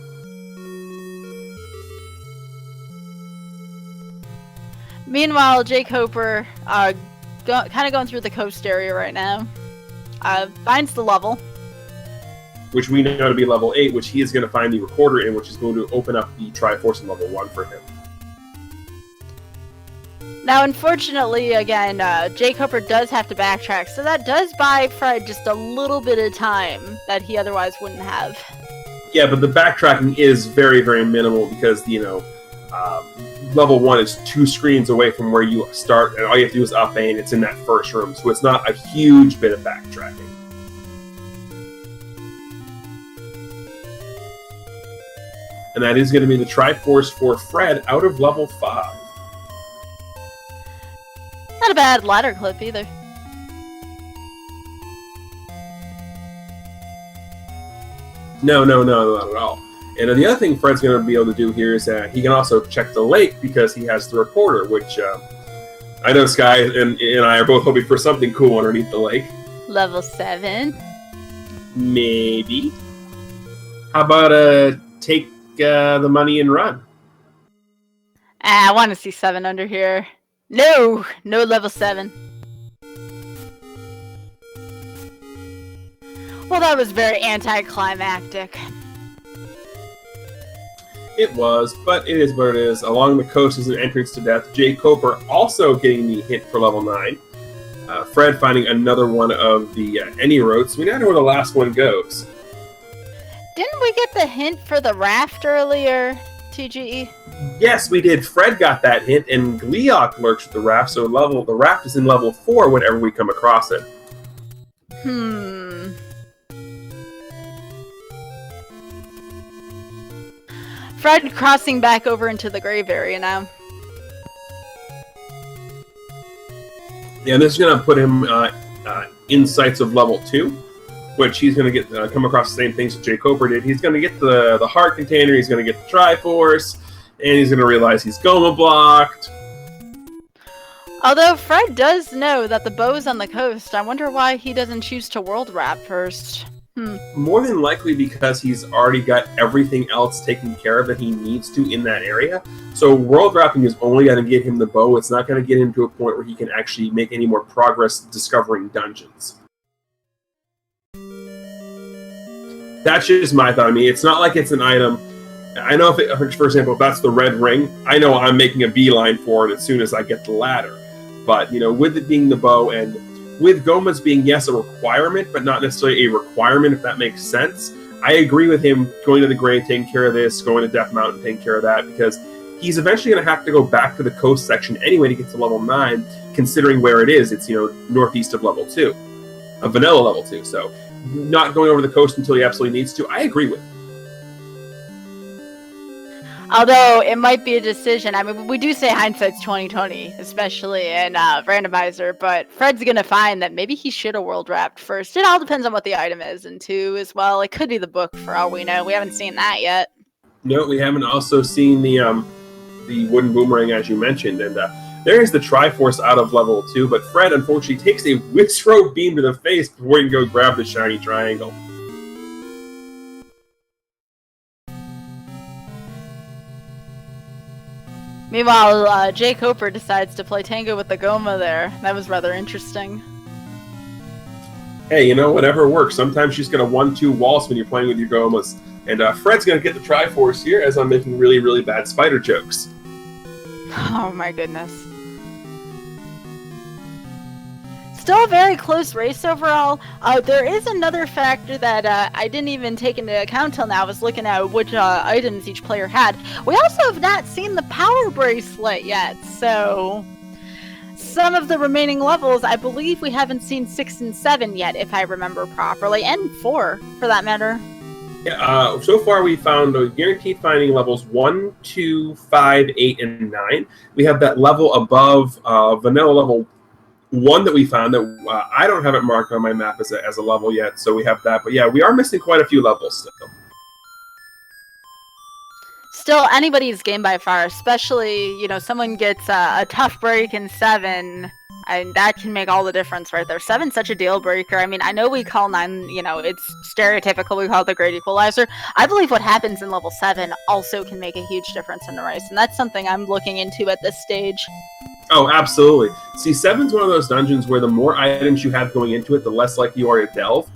Meanwhile, JKoper, kind of going through the coast area right now. Finds the level, which we know to be level 8, which he is going to find the recorder in, which is going to open up the Triforce in level 1 for him. Now, unfortunately, again, JKoper does have to backtrack, so that does buy Fred just a little bit of time that he otherwise wouldn't have. Yeah, but the backtracking is very, very minimal because, level 1 is 2 screens away from where you start, and all you have to do is up A, and it's in that first room, so it's not a huge bit of backtracking. And that is going to be the Triforce for Fred out of level 5. Not a bad ladder clip either. No, not at all. And the other thing Fred's going to be able to do here is he can also check the lake because he has the recorder, which I know Sky and I are both hoping for something cool underneath the lake. Level 7? Maybe. How about take the money and run? I want to see 7 under here. No level 7. Well, that was very anticlimactic. It was, but it is what it is. Along the coast is an entrance to death. JKoper also getting the hint for level 9. Fred finding another one of the any roads. We now know where the last one goes. Didn't we get the hint for the raft earlier, TGE? Yes, we did. Fred got that hint, and Gleeok lurks with the raft, so the raft is in level 4 whenever we come across it. Fred crossing back over into the grave area now. Yeah, this is going to put him in sights of level 2, which he's going to get come across the same things that JKoper did. He's going to get the heart container, he's going to get the Triforce, and he's going to realize he's Goma blocked. Although Fred does know that the bow's on the coast, I wonder why he doesn't choose to world wrap first. More than likely because he's already got everything else taken care of that he needs to in that area. So world wrapping is only going to get him the bow. It's not going to get him to a point where he can actually make any more progress discovering dungeons. That's just my thought. I mean, it's not like it's an item. I know for example, if that's the red ring, I know I'm making a beeline for it as soon as I get the ladder. But, with it being the bow and with Goma's being, yes, a requirement, but not necessarily a requirement, if that makes sense, I agree with him going to the grave, taking care of this, going to Death Mountain, taking care of that, because he's eventually going to have to go back to the coast section anyway to get to level 9, considering where it is. It's, northeast of level 2, of vanilla level 2, so not going over the coast until he absolutely needs to, I agree with. Although it might be a decision. I mean, we do say hindsight's 2020, especially in Randomizer, but Fred's gonna find that maybe he should have world wrapped first. It all depends on what the item is, and two as well. It could be the book for all we know. We haven't seen that yet. No, we haven't also seen the wooden boomerang, as you mentioned, and there is the Triforce out of level 2, but Fred unfortunately takes a Withrow beam to the face before he can go grab the shiny triangle. Meanwhile, JKoper decides to play Tango with the Goma there. That was rather interesting. Hey, you know, whatever works. Sometimes she's going to 1-2 waltz when you're playing with your Gomas. And Fred's going to get the Triforce here as I'm making really, really bad spider jokes. Oh my goodness. Still a very close race overall. There is another factor that I didn't even take into account till now. I was looking at which items each player had. We also have not seen the power bracelet yet, so some of the remaining levels, I believe we haven't seen 6 and 7 yet, if I remember properly, and 4 for that matter. Yeah, so far we found guaranteed finding levels 1, 2, 5, 8, and 9. We have that level above vanilla level 1 that we found that I don't have it marked on my map as a level yet, so we have that. But yeah, we are missing quite a few levels still. Still, anybody's game by far, especially, you know, someone gets a tough break in 7, and that can make all the difference right there. 7's such a deal breaker. I mean, I know we call 9, you know, it's stereotypical, we call it the great equalizer. I believe what happens in level 7 also can make a huge difference in the race, and that's something I'm looking into at this stage. Oh, absolutely. See, 7's one of those dungeons where the more items you have going into it, the less likely you are to delve.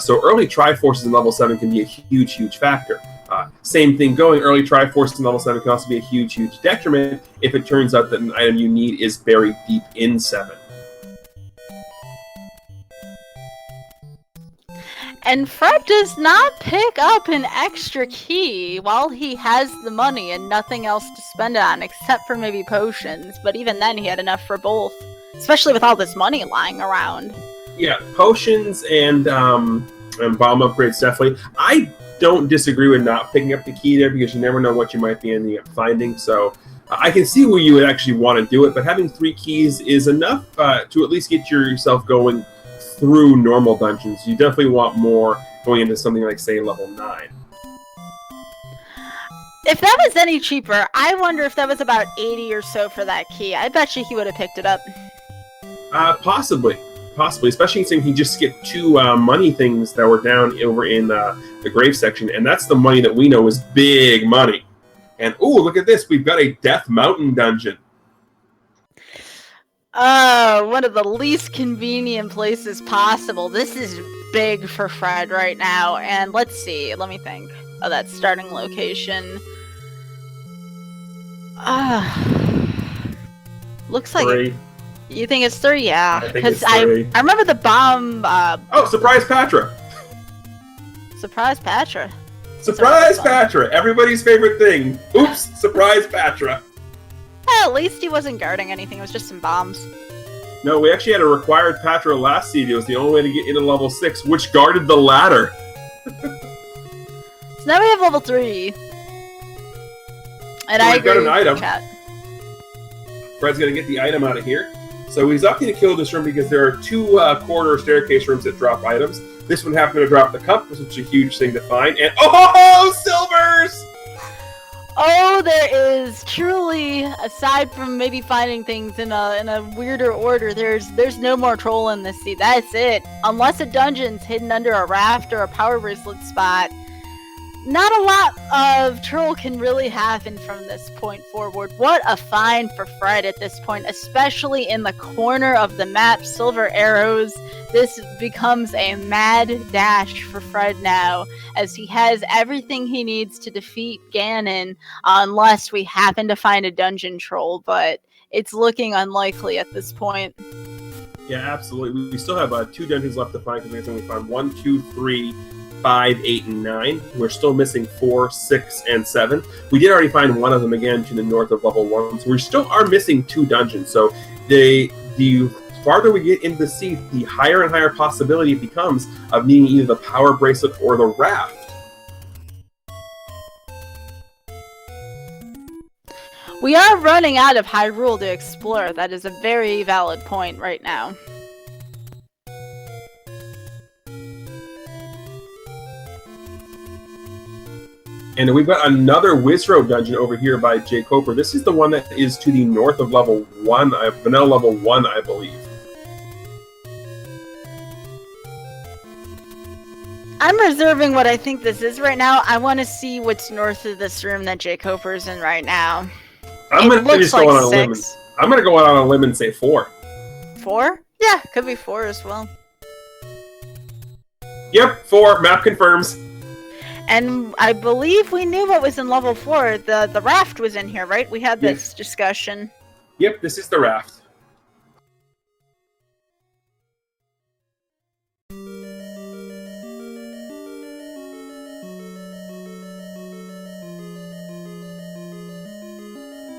So early Triforces in level 7 can be a huge, huge factor. Same thing going, early Triforces in level 7 can also be a huge, huge detriment if it turns out that an item you need is buried deep in 7. And Fred does not pick up an extra key while he has the money and nothing else to spend it on except for maybe potions. But even then, he had enough for both, especially with all this money lying around. Yeah, potions and bomb upgrades definitely. I don't disagree with not picking up the key there because you never know what you might be ending up finding. So I can see where you would actually want to do it, but having 3 keys is enough to at least get yourself going through normal dungeons. You definitely want more going into something like, say, level 9. If that was any cheaper, I wonder if that was about 80 or so for that key. I bet you he would have picked it up. Possibly, especially since he just skipped 2 money things that were down over in the grave section, and that's the money that we know is big money. And ooh, look at this, we've got a Death Mountain dungeon. One of the least convenient places possible. This is big for Fred right now, and let's see, let me think. Oh, that starting location. Looks like 3. You think it's 3? Yeah, because I remember the bomb. Oh, surprise Patra! Surprise Patra! Surprise Patra! Everybody's favorite thing. Oops! Surprise Patra! At least he wasn't guarding anything. It was just some bombs. No, we actually had a required Patra last seed. It was the only way to get into level 6, which guarded the ladder. So now we have level 3. And so I agree got an item. Chat. Fred's gonna get the item out of here. So he's opting to kill this room because there are 2 corridor staircase rooms that drop items. This one happened to drop the cup, which is a huge thing to find. And oh, silvers! Oh, there is truly, aside from maybe finding things in a weirder order, there's no more troll in this seed. That's it. Unless a dungeon's hidden under a raft or a power bracelet spot, not a lot of troll can really happen from this point forward. What a find for Fred at this point, especially in the corner of the map. Silver arrows. This becomes a mad dash for Fred now, as he has everything he needs to defeat Ganon, unless we happen to find a dungeon troll, but it's looking unlikely at this point. Yeah, absolutely. We still have 2 dungeons left to find, because we found 1, 2, 3, 5, 8, and 9. We're still missing 4, 6, and 7. We did already find one of them again to the north of level 1, so we still are missing 2 dungeons. So the farther we get into the sea, the higher and higher possibility it becomes of needing either the power bracelet or the raft. We are running out of Hyrule to explore. That is a very valid point right now. And we've got another Wizrobe dungeon over here by JKoper. This is the one that is to the north of level 1, vanilla level 1, I believe. I'm reserving what I think this is right now. I want to see what's north of this room that JKoper's in right now. I'm going to just go on a limb. I'm going to go out on a limb and say 4. 4? Yeah, could be 4 as well. Yep, 4. Map confirms. And I believe we knew what was in level 4. The raft was in here, right? We had this discussion. Yep, this is the raft.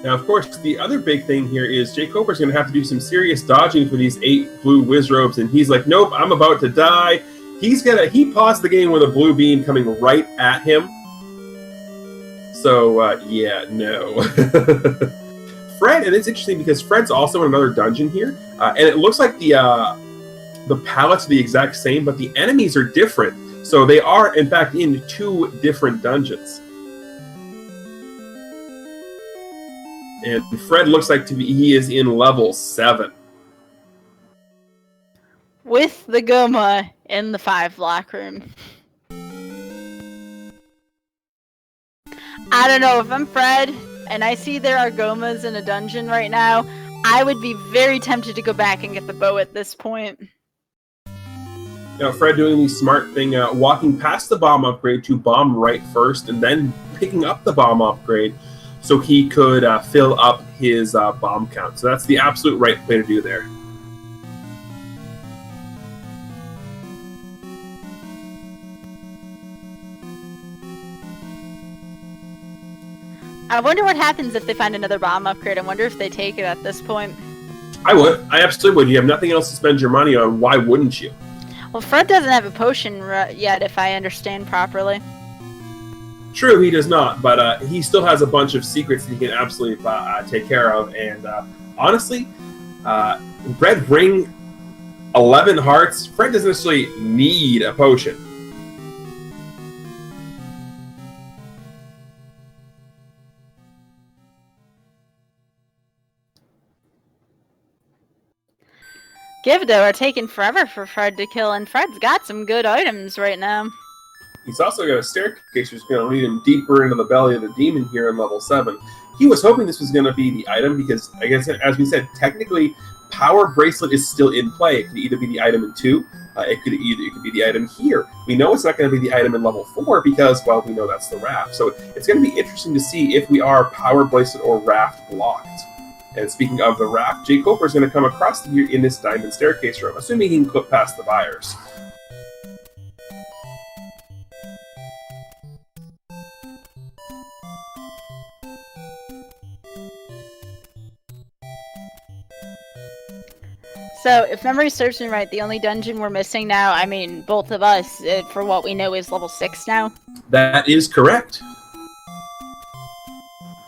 Now, of course, the other big thing here is JKoper's going to have to do some serious dodging for these 8 blue Wizrobes, and he's like, nope, I'm about to die. He paused the game with a blue beam coming right at him. So, yeah, no. Fred, and it's interesting because Fred's also in another dungeon here, and it looks like the palettes are the exact same, but the enemies are different. So they are, in fact, in 2 different dungeons. And Fred looks like he is in level 7. With the Goma in the 5 block room. I don't know, if I'm Fred and I see there are Gomas in a dungeon right now, I would be very tempted to go back and get the bow at this point. You know, Fred doing the smart thing, walking past the bomb upgrade to bomb right first, and then picking up the bomb upgrade so he could fill up his bomb count. So that's the absolute right way to do there. I wonder what happens if they find another bomb upgrade. I wonder if they take it at this point. I would. I absolutely would. You have nothing else to spend your money on. Why wouldn't you? Well, Fred doesn't have a potion yet, if I understand properly. True, he does not, but he still has a bunch of secrets that he can absolutely take care of. And honestly, Red Ring, 11 hearts. Fred doesn't necessarily need a potion. Givdo are taking forever for Fred to kill, and Fred's got some good items right now. He's also got a staircase which is going to lead him deeper into the belly of the demon here in level 7. He was hoping this was going to be the item because, I guess, as we said, technically, Power Bracelet is still in play. It could either be the item in 2, it could be the item here. We know it's not going to be the item in level 4 because, well, we know that's the raft. So it's going to be interesting to see if we are Power Bracelet or raft blocked. And speaking of the raft, JKoper is going to come across here in this diamond staircase room, assuming he can clip past the buyers. So, if memory serves me right, the only dungeon we're missing now, I mean, both of us, for what we know, is level 6 now? That is correct.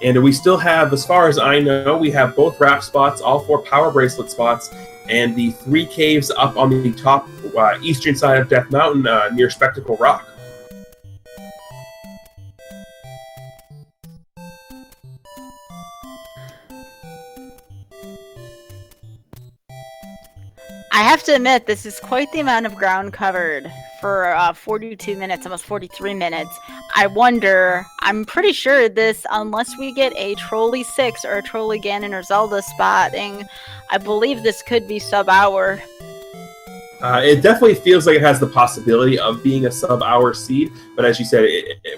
And we still have, as far as I know, we have both raft spots, all 4 Power Bracelet spots, and the 3 caves up on the top eastern side of Death Mountain near Spectacle Rock. I have to admit, this is quite the amount of ground covered for 42 minutes, almost 43 minutes. I wonder, I'm pretty sure this, unless we get a Trolley 6 or a Trolley Ganon or Zelda spotting, I believe this could be sub-hour. It definitely feels like it has the possibility of being a sub-hour seed, but as you said,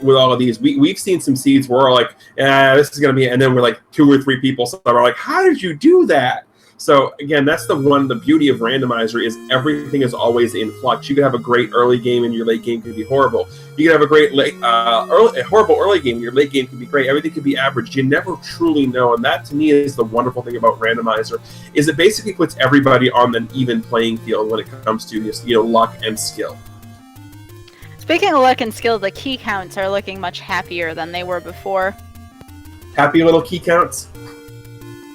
with all of these, we've seen some seeds where we're like, this is going to be, and then we're like 2 or 3 people are like, how did you do that? So again, that's the beauty of Randomizer is everything is always in flux. You could have a great early game and your late game could be horrible. You could have a great horrible early game and your late game could be great. Everything could be average. You never truly know, and that to me is the wonderful thing about Randomizer, is it basically puts everybody on an even playing field when it comes to luck and skill. Speaking of luck and skill, the key counts are looking much happier than they were before. Happy little key counts?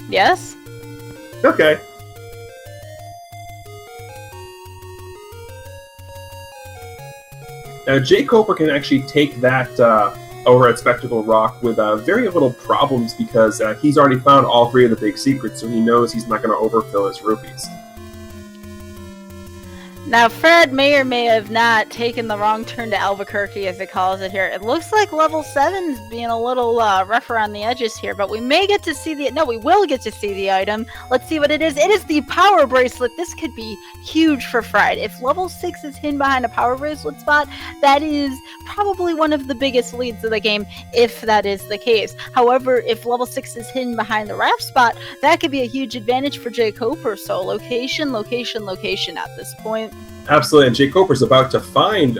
Yes? Okay. Now, JKoper can actually take that over at Spectacle Rock with very little problems because he's already found all three of the big secrets, so he knows he's not going to overfill his rupees. Now, Fred may or may have not taken the wrong turn to Albuquerque, as it calls it here. It looks like level 7's being a little rough around the edges here, but we may get to see the... No, we will get to see the item. Let's see what it is. It is the Power Bracelet. This could be huge for Fred. If level 6 is hidden behind a Power Bracelet spot, that is probably one of the biggest leads of the game, if that is the case. However, if level 6 is hidden behind the Raft spot, that could be a huge advantage for JKoper. So location, location, location at this point. Absolutely, and JKoper's about to find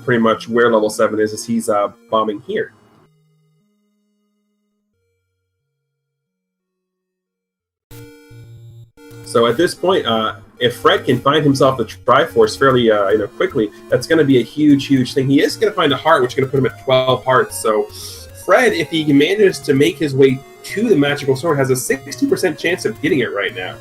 pretty much where level 7 is as he's bombing here. So at this point, if Fred can find himself the Triforce fairly quickly, that's going to be a huge, huge thing. He is going to find a heart, which is going to put him at 12 hearts. So Fred, if he manages to make his way to the magical sword, has a 60% chance of getting it right now.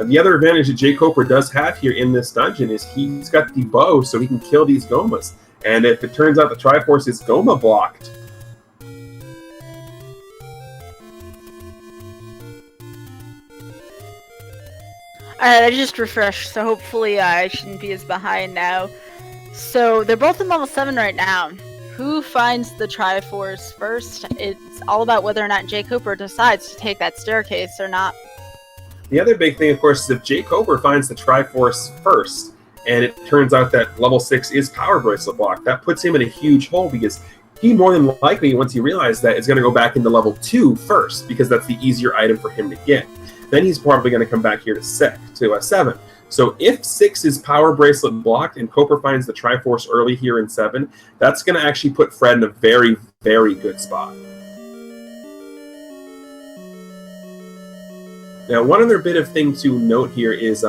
The other advantage that JKoper does have here in this dungeon is he's got the bow, so he can kill these Gomas. And if it turns out the Triforce is Goma blocked... Alright, I just refreshed, so hopefully I shouldn't be as behind now. So, they're both in level 7 right now. Who finds the Triforce first? It's all about whether or not JKoper decides to take that staircase or not. The other big thing, of course, is if JKoper finds the Triforce first, and it turns out that level 6 is Power Bracelet block, that puts him in a huge hole because he more than likely, once he realizes that, is going to go back into level 2 first because that's the easier item for him to get. Then he's probably going to come back here to 7. So if 6 is Power Bracelet blocked and Koper finds the Triforce early here in 7, that's going to actually put Fred in a very, very good spot. Now, one other bit of thing to note here is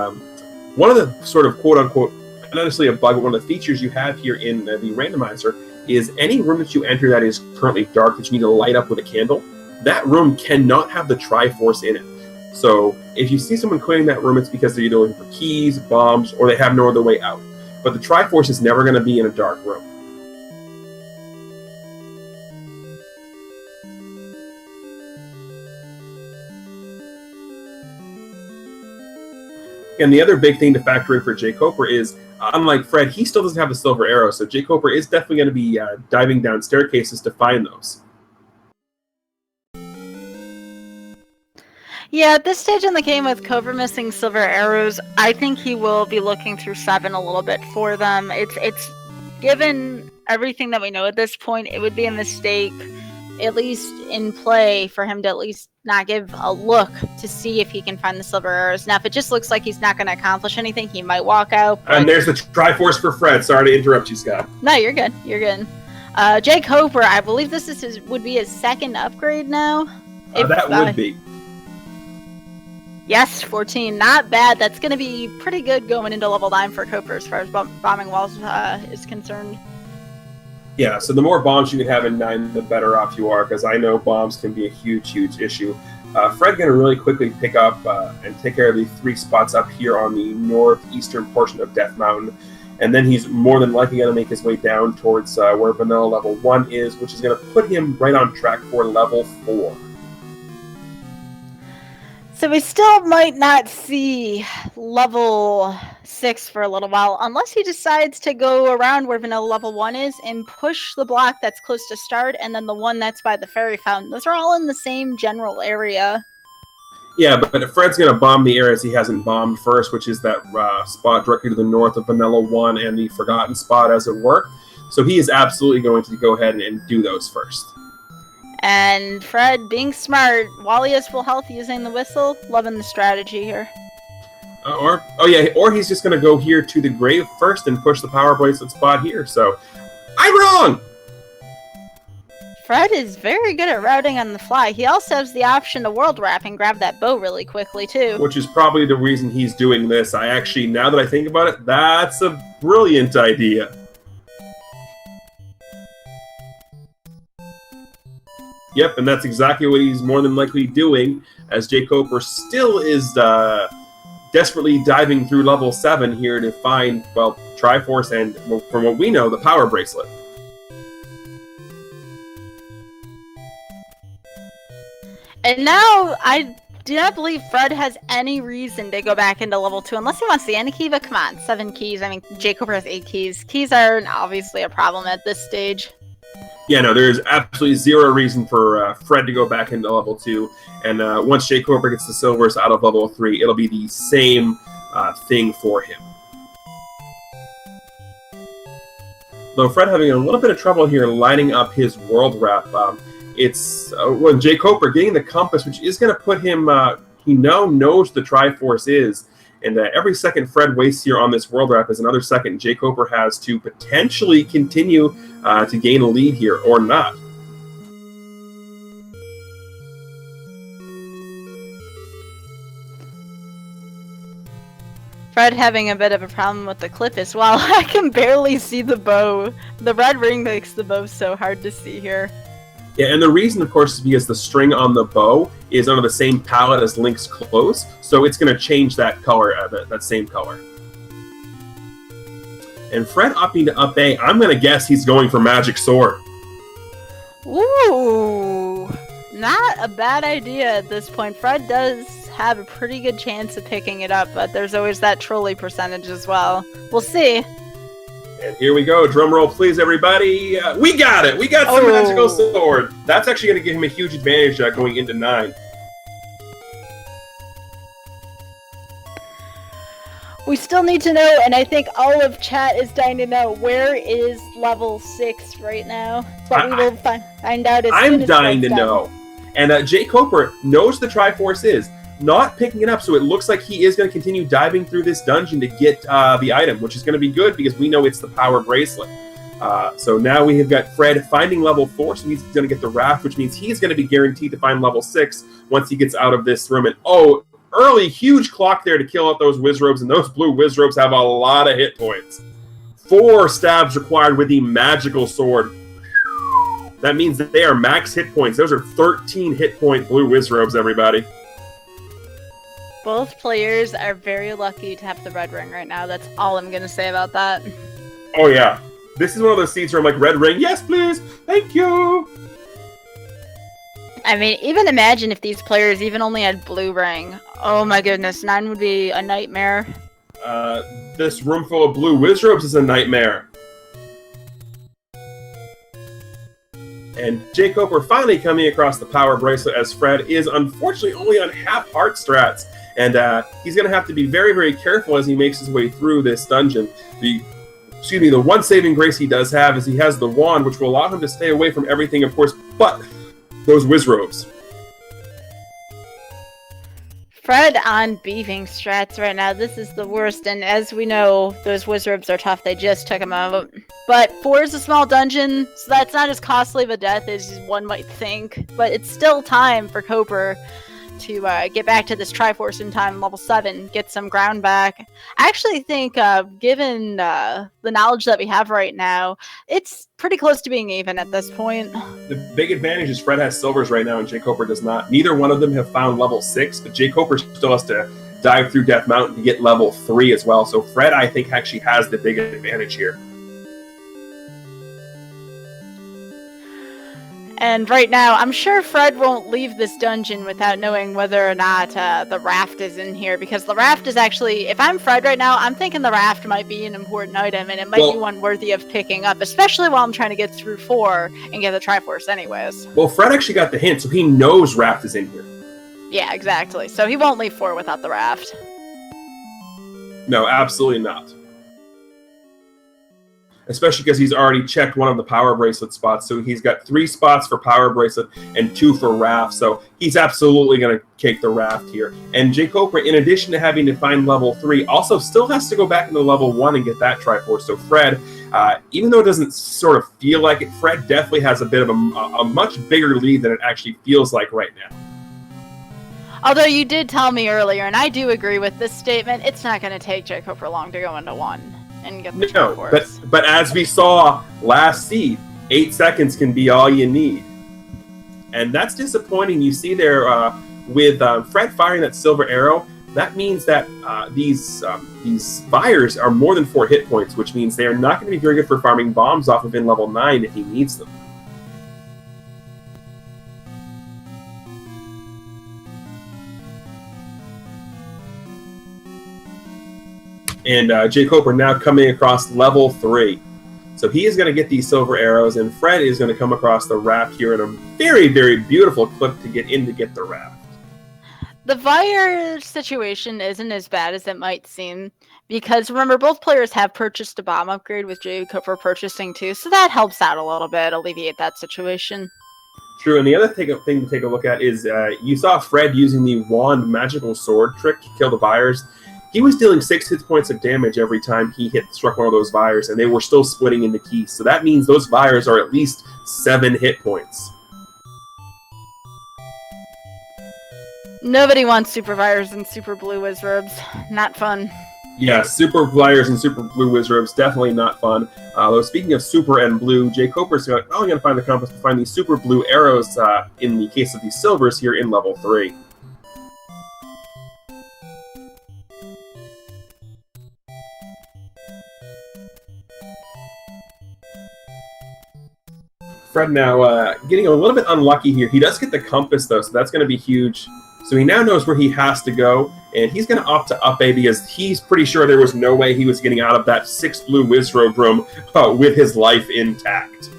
one of the sort of quote-unquote, not necessarily a bug, but one of the features you have here in the randomizer is any room that you enter that is currently dark that you need to light up with a candle, that room cannot have the Triforce in it. So if you see someone clearing that room, it's because they're either looking for keys, bombs, or they have no other way out. But the Triforce is never going to be in a dark room. And the other big thing to factor in for JKoper is, unlike Fred, he still doesn't have the silver arrow, so JKoper is definitely going to be diving down staircases to find those. Yeah, at this stage in the game with Koper missing silver arrows, I think he will be looking through 7 a little bit for them. It's given everything that we know at this point, it would be a mistake, at least in play, for him to at least not give a look to see if he can find the silver arrows. Now, if it just looks like he's not going to accomplish anything, he might walk out. And there's the Triforce for Fred. Sorry to interrupt you, Scott. No, you're good. You're good. JKoper, I believe this is would be his second upgrade now. That would be. Yes, 14. Not bad. That's going to be pretty good going into level 9 for Koper as far as bombing walls is concerned. Yeah, so the more bombs you can have in 9, the better off you are, because I know bombs can be a huge, huge issue. Fred's going to really quickly pick up and take care of the 3 spots up here on the northeastern portion of Death Mountain, and then he's more than likely going to make his way down towards where Vanilla level 1 is, which is going to put him right on track for level 4. So we still might not see level 6 for a little while, unless he decides to go around where Vanilla level 1 is and push the block that's close to start, and then the one that's by the fairy fountain. Those are all in the same general area. Yeah, but if Fred's going to bomb the areas he hasn't bombed first, which is that spot directly to the north of Vanilla 1 and the Forgotten spot, as it were. So he is absolutely going to go ahead and do those first. And Fred, being smart, while he has full health using the whistle, loving the strategy here. Or he's just going to go here to the grave first and push the Power Bracelet spot here. So, I'm wrong! Fred is very good at routing on the fly. He also has the option to world wrap and grab that bow really quickly, too. Which is probably the reason he's doing this. I actually, now that I think about it, that's a brilliant idea. Yep, and that's exactly what he's more than likely doing, as JKoper still is desperately diving through level 7 here to find, well, Triforce and, well, from what we know, the Power Bracelet. And now, I do not believe Fred has any reason to go back into level 2, unless he wants the Anakiva. But come on, 7 keys. I mean, JKoper has 8 keys. Keys are obviously a problem at this stage. Yeah, no, there's absolutely zero reason for Fred to go back into level 2. And once JKoper gets the silvers out of level 3, it'll be the same thing for him. Though Fred having a little bit of trouble here lining up his world wrap. It's when JKoper getting the compass, which is going to put him, he now knows the Triforce is. And every second Fred wastes here on this world wrap is another second JKoper has to potentially continue to gain a lead here, or not. Fred having a bit of a problem with the clip as well. I can barely see the bow. The red ring makes the bow so hard to see here. Yeah, and the reason, of course, is because the string on the bow is under the same palette as Link's clothes, so it's going to change that color, that same color. And Fred opting to up A, I'm going to guess he's going for Magic Sword. Ooh, not a bad idea at this point. Fred does have a pretty good chance of picking it up, but there's always that trolley percentage as well. We'll see. And here we go. Drum roll, please, everybody. We got it. We got some Magical Sword. That's actually going to give him a huge advantage going into 9. We still need to know, and I think all of chat is dying to know, where is level 6 right now? But we will find out as soon as I'm dying to know. And JKoper knows the Triforce is not picking it up, so it looks like he is going to continue diving through this dungeon to get the item, which is going to be good because we know it's the Power Bracelet. So now we have got Fred finding level 4, so he's going to get the Raft, which means he's going to be guaranteed to find level 6 once he gets out of this room. And early, huge clock there to kill out those Wizrobes, and those blue Wizrobes have a lot of hit points. 4 stabs required with the Magical Sword. That means that they are max hit points. Those are 13 hit point blue Wizrobes, everybody. Both players are very lucky to have the red ring right now. That's all I'm going to say about that. Oh, yeah. This is one of those seats where I'm like, red ring, yes, please, thank you. I mean, even imagine if these players even only had blue ring. Oh my goodness, 9 would be a nightmare. This room full of blue Wizrobes is a nightmare. And JKoper finally coming across the Power Bracelet, as Fred is unfortunately only on half heart strats. And he's going to have to be very, very careful as he makes his way through this dungeon. The one saving grace he does have is he has the wand, which will allow him to stay away from everything, of course, but those Wizrobes. Fred on beefing strats right now. This is the worst, and as we know, those Wizrobes are tough. They just took him out. But 4 is a small dungeon, so that's not as costly of a death as one might think. But it's still time for Koper to get back to this Triforce in time, level 7, get some ground back. I actually think, given the knowledge that we have right now, it's pretty close to being even at this point. The big advantage is Fred has silvers right now and JKoper does not. Neither one of them have found level 6, but JKoper still has to dive through Death Mountain to get level 3 as well. So Fred, I think, actually has the big advantage here. And right now, I'm sure Fred won't leave this dungeon without knowing whether or not the raft is in here, because the raft is actually, if I'm Fred right now, I'm thinking the raft might be an important item, and it might be one worthy of picking up, especially while I'm trying to get through 4 and get the Triforce anyways. Well, Fred actually got the hint, so he knows raft is in here. Yeah, exactly. So he won't leave 4 without the raft. No, absolutely not. Especially because he's already checked one of the Power Bracelet spots. So he's got 3 spots for Power Bracelet and 2 for Raft. So he's absolutely going to take the Raft here. And JKoper, in addition to having to find level 3, also still has to go back into level 1 and get that Triforce. So Fred, Even though it doesn't sort of feel like it, Fred definitely has a bit of a much bigger lead than it actually feels like right now. Although you did tell me earlier, and I do agree with this statement, it's not going to take JKoper long to go into 1 and get the Triforce. but as we saw last seed, 8 seconds can be all you need. And that's disappointing. You see there with Fred firing that silver arrow, that means that these fires are more than 4 hit points, which means they are not going to be very good for farming bombs off of in level 9 if he needs them. And JKoper now coming across level 3. So he is going to get these silver arrows, and Fred is going to come across the raft here in a very, very beautiful clip to get in to get the raft. The fire situation isn't as bad as it might seem, because remember, both players have purchased a bomb upgrade with JKoper purchasing too, so that helps out a little bit, alleviate that situation. True, and the other thing to take a look at is you saw Fred using the wand magical sword trick to kill the fires. He was dealing 6 hit points of damage every time he struck one of those fires, and they were still splitting into keys. So that means those fires are at least 7 hit points. Nobody wants super fires and super blue wizrobes. Not fun. Yeah, super flyers and super blue wizrobes, definitely not fun. Though speaking of super and blue, JKoper's going to find the compass to find these super blue arrows in the case of these silvers here in level 3. Fred now getting a little bit unlucky here. He does get the compass, though, so that's going to be huge. So he now knows where he has to go, and he's going to opt to up A because he's pretty sure there was no way he was getting out of that 6 blue wizrobe room with his life intact.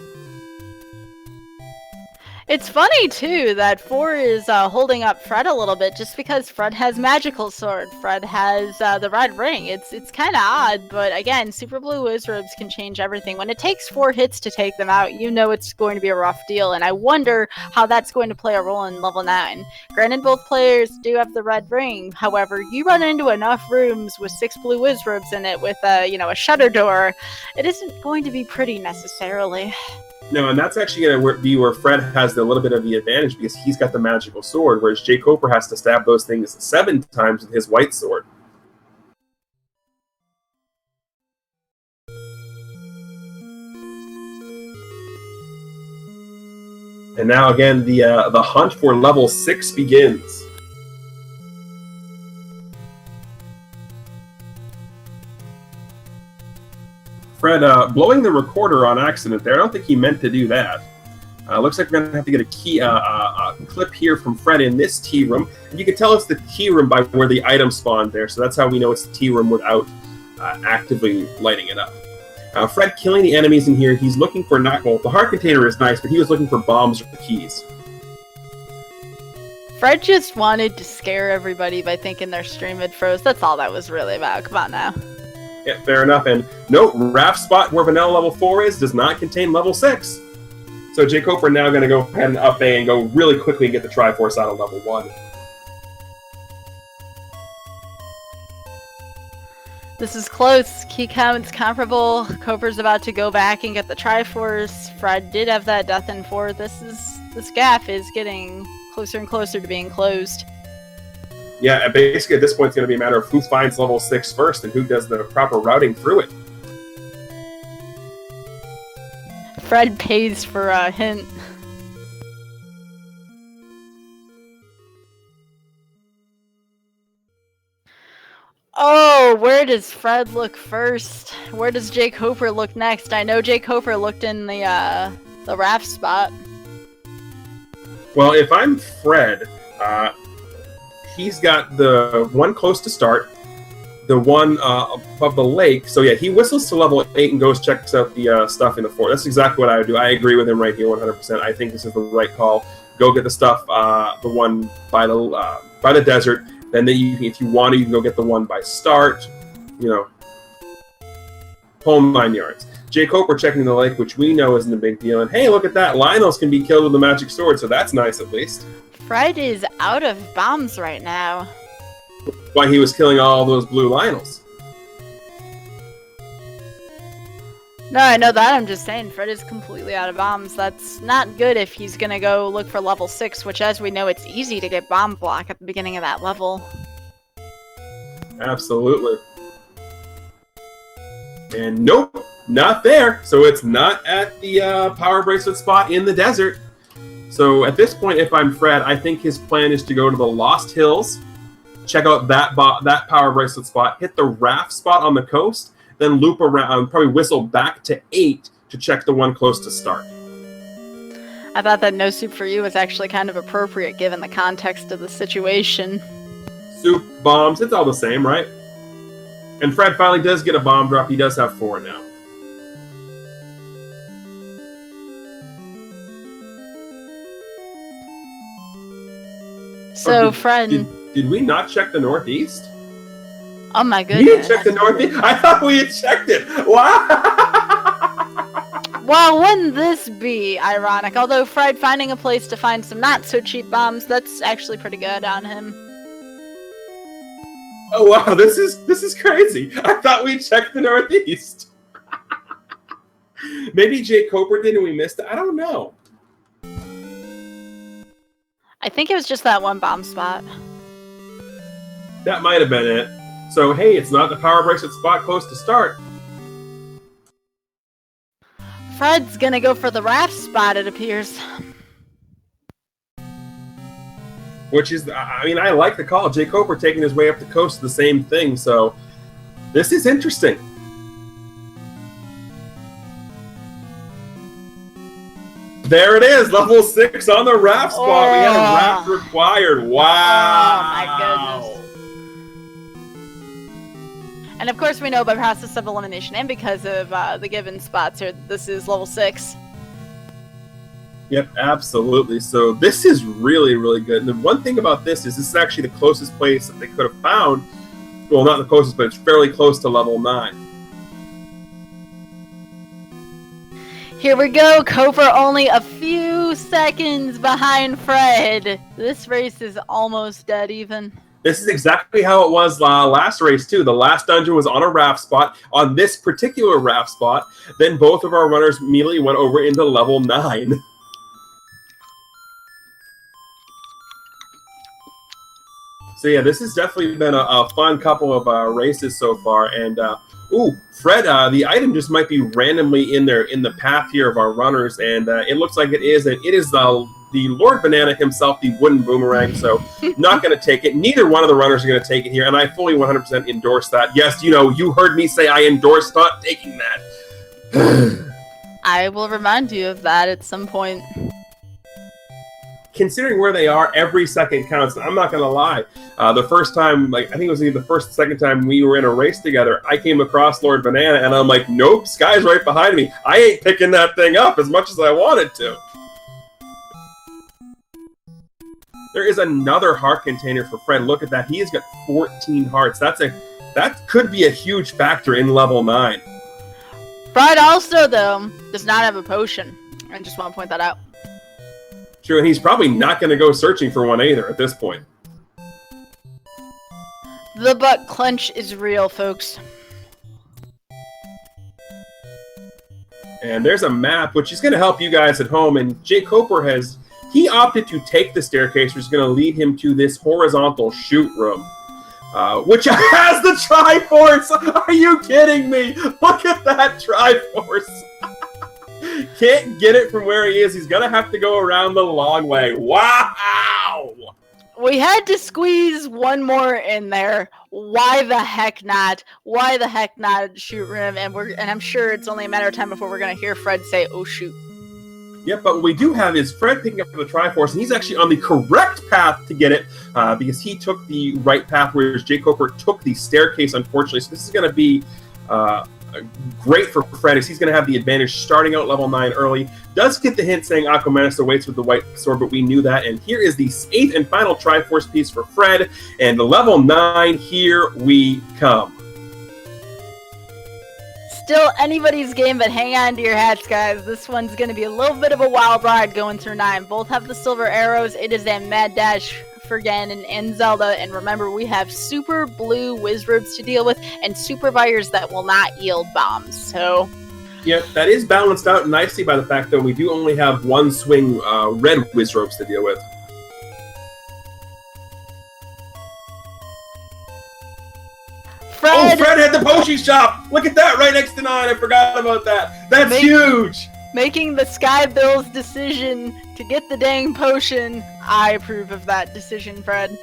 It's funny, too, that 4 is holding up Fred a little bit just because Fred has Magical Sword. Fred has the Red Ring. It's kind of odd, but again, Super Blue Wizrobes can change everything. When it takes 4 hits to take them out, you know it's going to be a rough deal, and I wonder how that's going to play a role in level 9. Granted, both players do have the Red Ring. However, you run into enough rooms with 6 Blue Wizrobes in it with a shutter door, it isn't going to be pretty necessarily. No, and that's actually going to be where Fred has a little bit of the advantage because he's got the magical sword, whereas JKoper has to stab those things 7 times with his white sword. And now again, the hunt for level 6 begins. Fred blowing the recorder on accident there. I don't think he meant to do that. Looks like we're going to have to get a clip here from Fred in this tea room. And you can tell it's the tea room by where the item spawned there, so that's how we know it's the tea room without actively lighting it up. Fred killing the enemies in here. He's looking for well, the heart container is nice, but he was looking for bombs or keys. Fred just wanted to scare everybody by thinking their stream had froze. That's all that was really about. Come on now. Yeah, fair enough. And note, raft spot where vanilla level 4 is does not contain level 6. So JKoper now going to go ahead and up A and go really quickly and get the Triforce out of level 1. This is close. Key count's comparable. Koper's about to go back and get the Triforce. Fred did have that death in 4. This gap is getting closer and closer to being closed. Yeah, basically at this point it's going to be a matter of who finds level 6 first and who does the proper routing through it. Fred pays for a hint. Oh, where does Fred look first? Where does JKoper look next? I know JKoper looked in the raft spot. Well, if I'm Fred, he's got the one close to start, the one above the lake. So yeah, he whistles to level 8 and goes checks out the stuff in the fort. That's exactly what I would do. I agree with him right here 100%. I think this is the right call. Go get the stuff, the one by the desert. Then if you want to, you can go get the one by start. Home 9 yards. JKoper checking the lake, which we know isn't a big deal. And hey, look at that. Lionels can be killed with the magic sword, so that's nice at least. Fred is out of bombs right now. Why he was killing all those blue Lionels. No, I know that. I'm just saying, Fred is completely out of bombs. That's not good if he's gonna go look for level 6, which, as we know, it's easy to get bomb block at the beginning of that level. Absolutely. And nope, not there. So it's not at the power bracelet spot in the desert. So at this point, if I'm Fred, I think his plan is to go to the Lost Hills, check out that power bracelet spot, hit the raft spot on the coast, then loop around, probably whistle back to 8 to check the one close to start. I thought that no soup for you was actually kind of appropriate given the context of the situation. Soup, bombs, it's all the same, right? And Fred finally does get a bomb drop. He does have 4 now. So, Fred... Did we not check the northeast? Oh my goodness. We didn't check the northeast? I thought we had checked it. Wow! Well, wouldn't this be ironic? Although Fred finding a place to find some not-so-cheap bombs, that's actually pretty good on him. Oh wow, this is crazy. I thought we checked the northeast. Maybe JKoper did and we missed it. I don't know. I think it was just that one bomb spot. That might have been it. So hey, it's not the power bracelet spot close to start. Fred's gonna go for the raft spot, it appears. Which is, I mean, I like the call. JKoper taking his way up the coast, the same thing. So this is interesting. There it is, level 6 on the raft spot. We had a raft required. Wow. Oh my goodness. And of course we know by process of elimination and because of the given spots here, this is level 6. Yep, absolutely. So this is really, really good. And the one thing about this is actually the closest place that they could have found. Well, not the closest, but it's fairly close to level 9. Here we go. Koper only a few seconds behind Fred. This race is almost dead even. This is exactly how it was last race, too. The last dungeon was on a raft spot, on this particular raft spot. Then both of our runners immediately went over into level 9. So yeah, this has definitely been a fun couple of races so far. And ooh, Fred, the item just might be randomly in the path here of our runners, and it looks like it is. And it is the Lord Banana himself, the wooden boomerang. So not going to take it. Neither one of the runners are going to take it here, and I fully 100% endorse that. Yes, you heard me say I endorse not taking that. I will remind you of that at some point. Considering where they are, every second counts. I'm not going to lie. The first time, I think it was either the first or second time we were in a race together, I came across Lord Banana, and I'm like, nope, Sky's right behind me. I ain't picking that thing up as much as I wanted to. There is another heart container for Fred. Look at that. He has got 14 hearts. That could be a huge factor in level 9. Fred also, though, does not have a potion. I just want to point that out. True, and he's probably not going to go searching for one either at this point. The butt clench is real, folks. And there's a map, which is going to help you guys at home. And JKoper he opted to take the staircase, which is going to lead him to this horizontal shoot room, which has the Triforce. Are you kidding me? Look at that Triforce. Can't get it from where he is. He's going to have to go around the long way. Wow! We had to squeeze one more in there. Why the heck not? Why the heck not shoot room? And I'm sure it's only a matter of time before we're going to hear Fred say, oh shoot. Yep, but what we do have is Fred picking up the Triforce, and he's actually on the correct path to get it because he took the right path, whereas JKoper took the staircase, unfortunately. So this is going to be great for Fred, as he's going to have the advantage starting out level 9 early. Does get the hint saying Aquamanus awaits with the white sword, but we knew that. And here is the 8th and final Triforce piece for Fred, and the level 9, here we come. Still anybody's game, but hang on to your hats, guys. This one's going to be a little bit of a wild ride going through 9. Both have the silver arrows. It is a mad dash for Ganon and Zelda. And remember, we have super blue Wizrobes to deal with and super fires that will not yield bombs. So Yeah, that is balanced out nicely by the fact that we do only have one swing red Wizropes to deal with. Fred! Oh, Fred had the potion shop! Look at that right next to 9. I forgot about that. That's huge! Making the Sky Bill's decision to get the dang potion. I approve of that decision, Fred.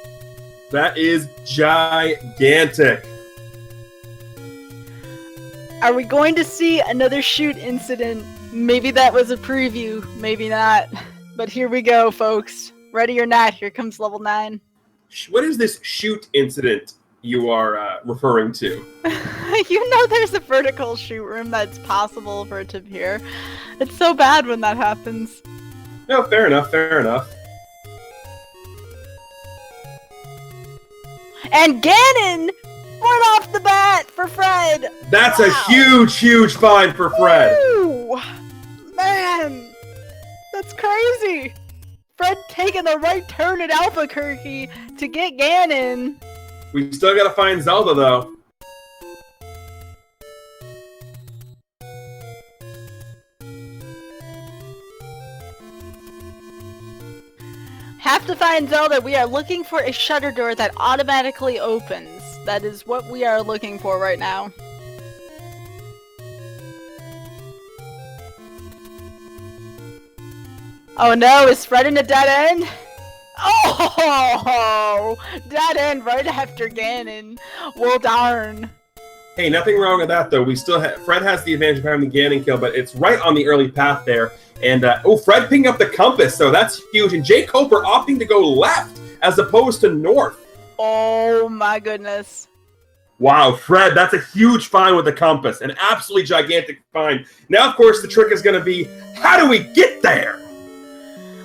That is gigantic. Are we going to see another shoot incident? Maybe that was a preview, maybe not. But here we go, folks. Ready or not, here comes level 9. What is this shoot incident you are referring to? You know there's a vertical shoot room that's possible for it to appear. It's so bad when that happens. No, fair enough, fair enough. And Ganon! Right off the bat for Fred! That's a huge, huge find for Fred! Ooh, man! That's crazy! Fred taking the right turn at Albuquerque to get Ganon. We still gotta find Zelda, though. Have to find Zelda. We are looking for a shutter door that automatically opens. That is what we are looking for right now. Oh no, is Fred in a dead end? Oh, dead end right after Ganon. Well, darn. Hey, nothing wrong with that, though. We still Fred has the advantage of having the Ganon kill, but it's right on the early path there. And, Fred picking up the compass, so that's huge. And JKoper opting to go left as opposed to north. Oh my goodness. Wow, Fred, that's a huge find with the compass. An absolutely gigantic find. Now, of course, the trick is going to be, how do we get there?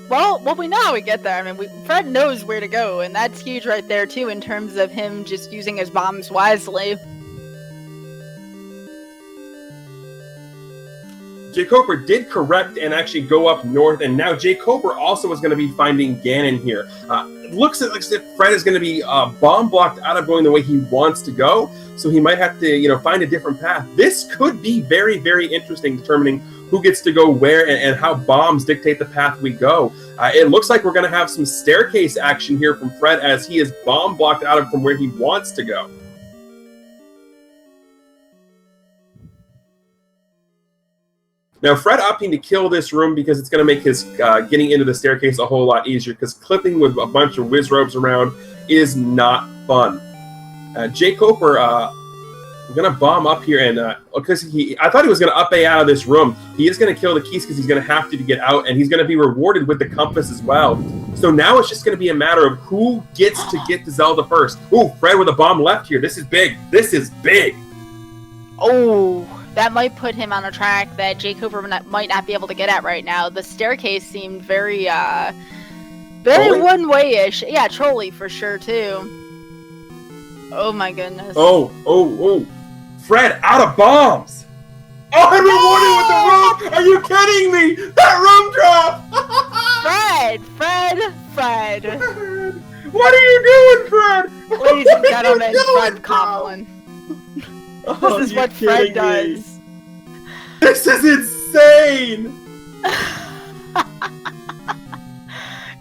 Well, we know how we get there. I mean, Fred knows where to go, and that's huge right there, too, in terms of him just using his bombs wisely. JKoper did correct and actually go up north, and now JKoper also is going to be finding Ganon here. It looks like Fred is going to be bomb blocked out of going the way he wants to go, so he might have to, find a different path. This could be very, very interesting, determining who gets to go where and how bombs dictate the path we go. It looks like we're going to have some staircase action here from Fred as he is bomb blocked out of from where he wants to go. Now, Fred opting to kill this room because it's going to make his getting into the staircase a whole lot easier, because clipping with a bunch of Wizropes around is not fun. JKoper going to bomb up here, and because I thought he was going to up A out of this room. He is going to kill the keys because he's going to have to get out, and he's going to be rewarded with the compass as well. So now it's just going to be a matter of who gets to get to Zelda first. Ooh, Fred with a bomb left here. This is big. This is big. Oh, that might put him on a track that JKoper might not be able to get at right now. The staircase seemed very one-way-ish. Yeah, trolley for sure, too. Oh my goodness. Oh. Fred, out of bombs! Oh, and rewarded with the room! Are you kidding me? That room drop! Fred! What are you doing, Fred? Ladies and gentlemen, Fcoughlin. This is what Fred does. This is insane!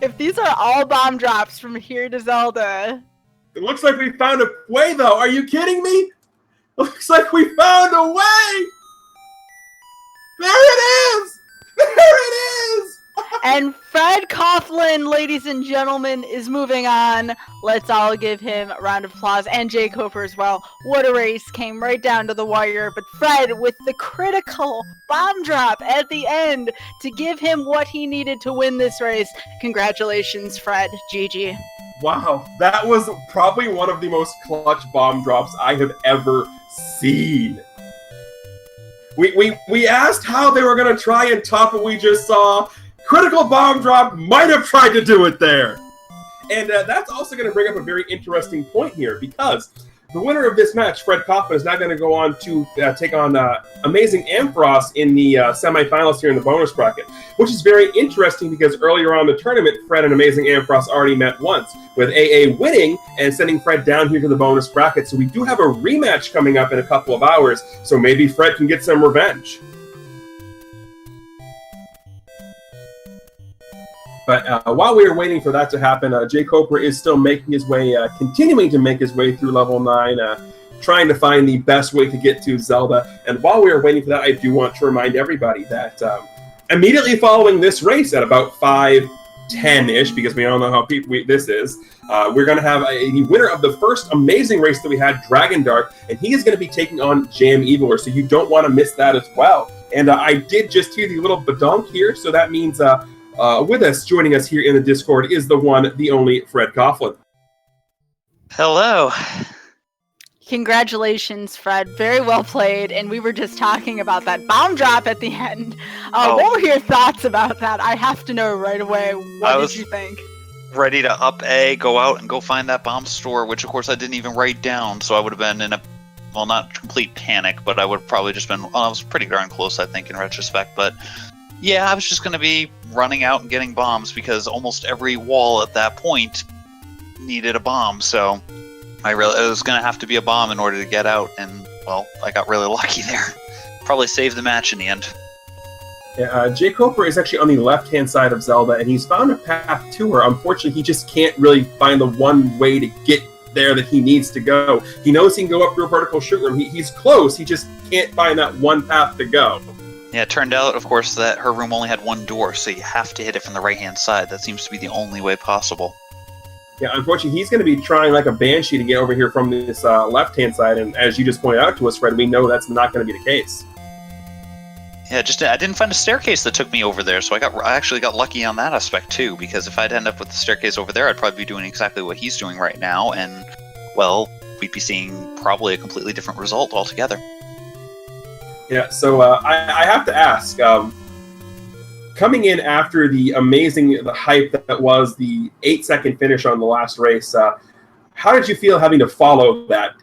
If these are all bomb drops from here to Zelda... It looks like we found a way, though. Are you kidding me? It looks like we found a way! There it is! There it is! And Fcoughlin, ladies and gentlemen, is moving on. Let's all give him a round of applause, and JKoper as well. What a race, came right down to the wire, but Fred with the critical bomb drop at the end to give him what he needed to win this race. Congratulations, Fred. GG. Wow, that was probably one of the most clutch bomb drops I have ever seen. We asked how they were going to try and top what we just saw. Critical bomb drop might have tried to do it there. And that's also going to bring up a very interesting point here, because the winner of this match, Fcoughlin, is now going to go on to take on Amazing Ampharos in the semifinals here in the bonus bracket, which is very interesting because earlier on in the tournament, Fred and Amazing Ampharos already met once, with AA winning and sending Fred down here to the bonus bracket. So we do have a rematch coming up in a couple of hours, so maybe Fred can get some revenge. But while we are waiting for that to happen, JKoper is still making his way, continuing to make his way through level 9, trying to find the best way to get to Zelda. And while we are waiting for that, I do want to remind everybody that immediately following this race at about 5:10-ish, because we all know how this is, we're going to have the winner of the first amazing race that we had, Dragon Dark, and he is going to be taking on Jam Eviler, so you don't want to miss that as well. And I did just hear the little badonk here, so that means with us, joining us here in the Discord, is the one, the only Fcoughlin. Hello. Congratulations, Fred. Very well played. And we were just talking about that bomb drop at the end. What were your thoughts about that? I have to know right away. What did you think? Ready to up A, go out and go find that bomb store, which of course I didn't even write down, so I would have been in a, well, not complete panic, but I would have probably just been, well, I was pretty darn close, I think, in retrospect, but yeah, I was just going to be running out and getting bombs, because almost every wall at that point needed a bomb, so it was going to have to be a bomb in order to get out, and, well, I got really lucky there. Probably saved the match in the end. Yeah, JKoper is actually on the left-hand side of Zelda, and he's found a path to her. Unfortunately, he just can't really find the one way to get there that he needs to go. He knows he can go up through a particle shoot room. He's close. He just can't find that one path to go. Yeah, it turned out, of course, that her room only had one door, so you have to hit it from the right-hand side. That seems to be the only way possible. Yeah, unfortunately, he's going to be trying like a banshee to get over here from this left-hand side, and as you just pointed out to us, Fred, we know that's not going to be the case. Yeah, I didn't find a staircase that took me over there, so I actually got lucky on that aspect too, because if I'd end up with the staircase over there, I'd probably be doing exactly what he's doing right now, and, well, we'd be seeing probably a completely different result altogether. Yeah, so I have to ask, coming in after the hype that was the 8-second finish on the last race, how did you feel having to follow that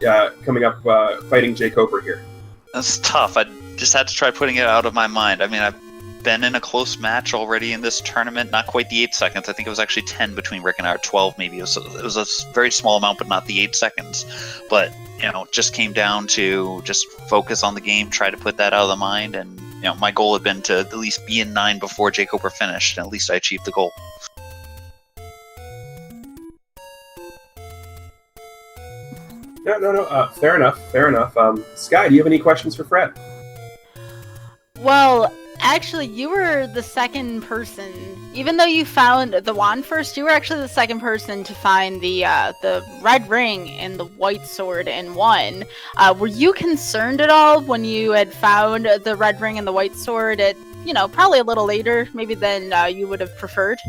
coming up fighting JKoper here? That's tough. I just had to try putting it out of my mind. I mean, I've been in a close match already in this tournament. Not quite the 8 seconds. I think it was actually 10 between Rick and I, or 12 maybe. It was a very small amount, but not the 8 seconds. But, you know, it just came down to just focus on the game, try to put that out of the mind. And, you know, my goal had been to at least be in 9 before JKoper finished. And at least I achieved the goal. No. Fair enough. Sky, do you have any questions for Fred? Well, actually, you were the second person. Even though you found the wand first, you were actually the second person to find the red ring and the white sword in one. Were you concerned at all when you had found the red ring and the white sword at, you know, probably a little later, maybe than you would have preferred?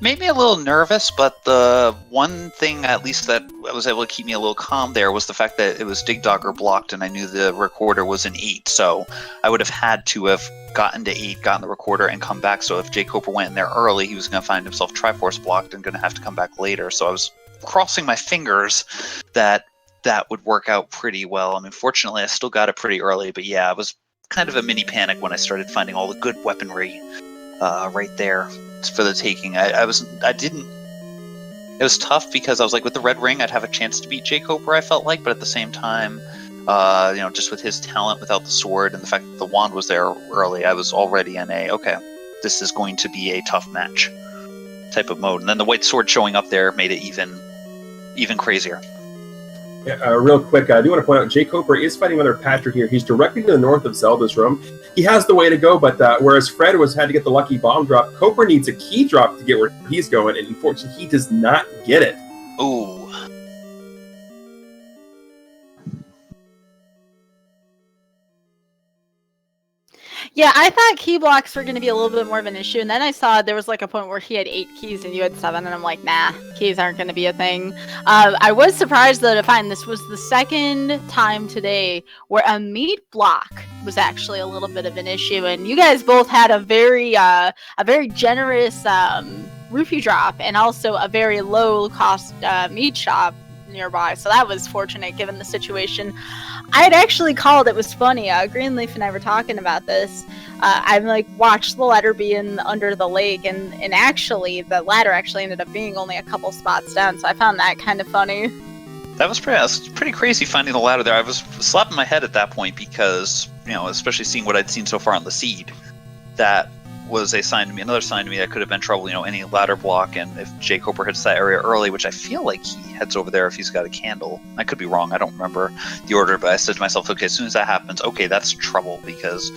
Made me a little nervous, but the one thing, at least, that was able to keep me a little calm there was the fact that it was Dig Dogger blocked, and I knew the recorder was an 8, so I would have had to have gotten to 8, gotten the recorder, and come back. So if JKoper went in there early, he was going to find himself Triforce blocked and going to have to come back later. So I was crossing my fingers that that would work out pretty well. I mean, fortunately, I still got it pretty early, but yeah, it was kind of a mini panic when I started finding all the good weaponry right there for the taking. It was tough because I was like, with the red ring, I'd have a chance to beat JKoper, I felt like, but at the same time, you know, just with his talent without the sword and the fact that the wand was there early, I was already in okay, this is going to be a tough match type of mode. And then the white sword showing up there made it even crazier. Yeah, real quick, I do want to point out JKoper is fighting another Patrick here. He's directly to the north of Zelda's room. He has the way to go, but whereas Fred had to get the lucky bomb drop, Koper needs a key drop to get where he's going, and unfortunately, he does not get it. Ooh. Yeah, I thought key blocks were going to be a little bit more of an issue, and then I saw there was like a point where he had 8 keys and you had 7, and I'm like, nah, keys aren't going to be a thing. I was surprised though to find this was the second time today where a meat block was actually a little bit of an issue, and you guys both had a very generous rupee drop and also a very low cost meat shop nearby, so that was fortunate given the situation. I had actually called, it was funny, Greenleaf and I were talking about this. I like watched the ladder be under the lake, and actually the ladder actually ended up being only a couple spots down, so I found that kind of funny. That was pretty crazy finding the ladder there. I was slapping my head at that point because, you know, especially seeing what I'd seen so far on the seed, that was a sign to me, another sign to me that could have been trouble, any ladder block, and if JKoper hits that area early, which I feel like he heads over there if he's got a candle. I could be wrong, I don't remember the order, but I said to myself, okay, as soon as that happens, okay, that's trouble, because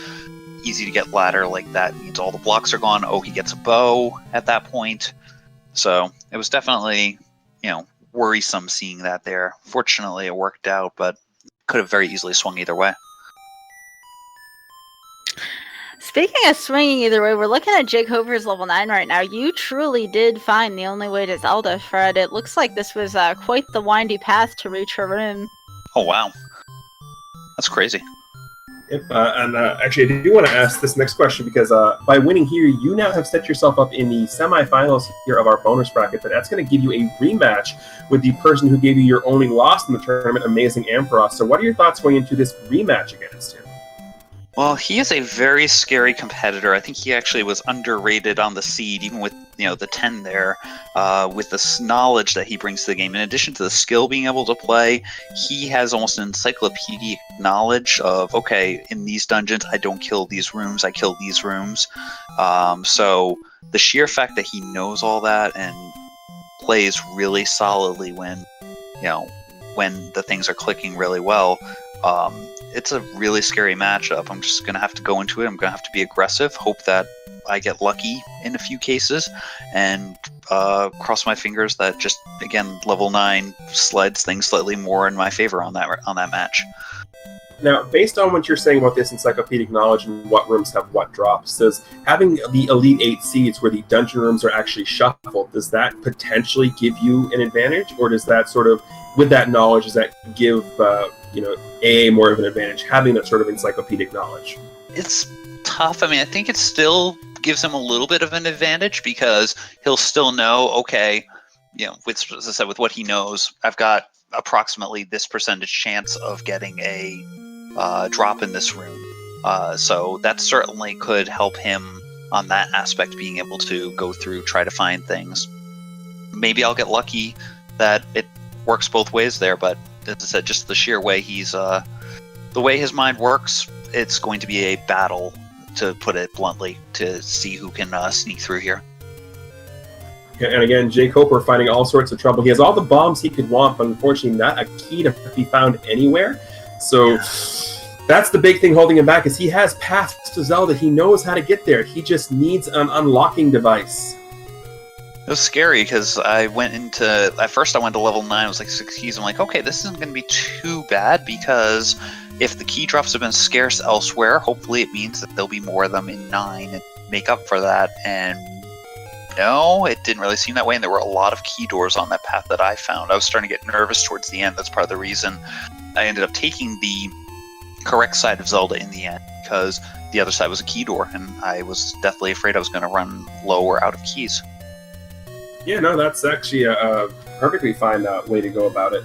easy to get ladder like that means all the blocks are gone. Oh, he gets a bow at that point. So it was definitely, worrisome seeing that there. Fortunately, it worked out, but could have very easily swung either way. Speaking of swinging either way, we're looking at JKoper's level 9 right now. You truly did find the only way to Zelda, Fred. It looks like this was quite the windy path to reach her room. Oh, wow. That's crazy. Yep, and actually, I do want to ask this next question because by winning here, you now have set yourself up in the semifinals here of our bonus bracket. But that's going to give you a rematch with the person who gave you your only loss in the tournament, Amazing Ampharos. So, what are your thoughts going into this rematch against him? Well, he is a very scary competitor. I think he actually was underrated on the seed, even with the 10 there, with this knowledge that he brings to the game. In addition to the skill being able to play, he has almost an encyclopedic knowledge of, okay, in these dungeons, I don't kill these rooms, I kill these rooms. So the sheer fact that he knows all that and plays really solidly when the things are clicking really well, it's a really scary matchup. I'm just going to have to go into it. I'm going to have to be aggressive, hope that I get lucky in a few cases, and cross my fingers that just, again, level 9 slides things slightly more in my favor on that match. Now, based on what you're saying about this encyclopedic knowledge and what rooms have what drops, does having the Elite 8 seeds where the dungeon rooms are actually shuffled, does that potentially give you an advantage? Or does that sort of, with that knowledge, does that give AA more of an advantage, having that sort of encyclopedic knowledge? It's tough. I mean, I think it still gives him a little bit of an advantage because he'll still know, okay, with, as I said, with what he knows, I've got approximately this percentage chance of getting a drop in this room. So that certainly could help him on that aspect, being able to go through, try to find things. Maybe I'll get lucky that it works both ways there, but as I said, just the sheer way the way his mind works, it's going to be a battle, to put it bluntly, to see who can sneak through here. And again, JKoper finding all sorts of trouble. He has all the bombs he could want, but unfortunately not a key to be found anywhere. So that's the big thing holding him back, is he has paths to Zelda. He knows how to get there. He just needs an unlocking device. It was scary because at first I went to level 9, it was like 6 keys. I'm like, okay, this isn't going to be too bad, because if the key drops have been scarce elsewhere, hopefully it means that there'll be more of them in 9 and make up for that. And no, it didn't really seem that way, and there were a lot of key doors on that path that I found. I was starting to get nervous towards the end. That's part of the reason I ended up taking the correct side of Zelda in the end, because the other side was a key door, and I was deathly afraid I was going to run low or out of keys. Yeah, no, that's actually a perfectly fine way to go about it.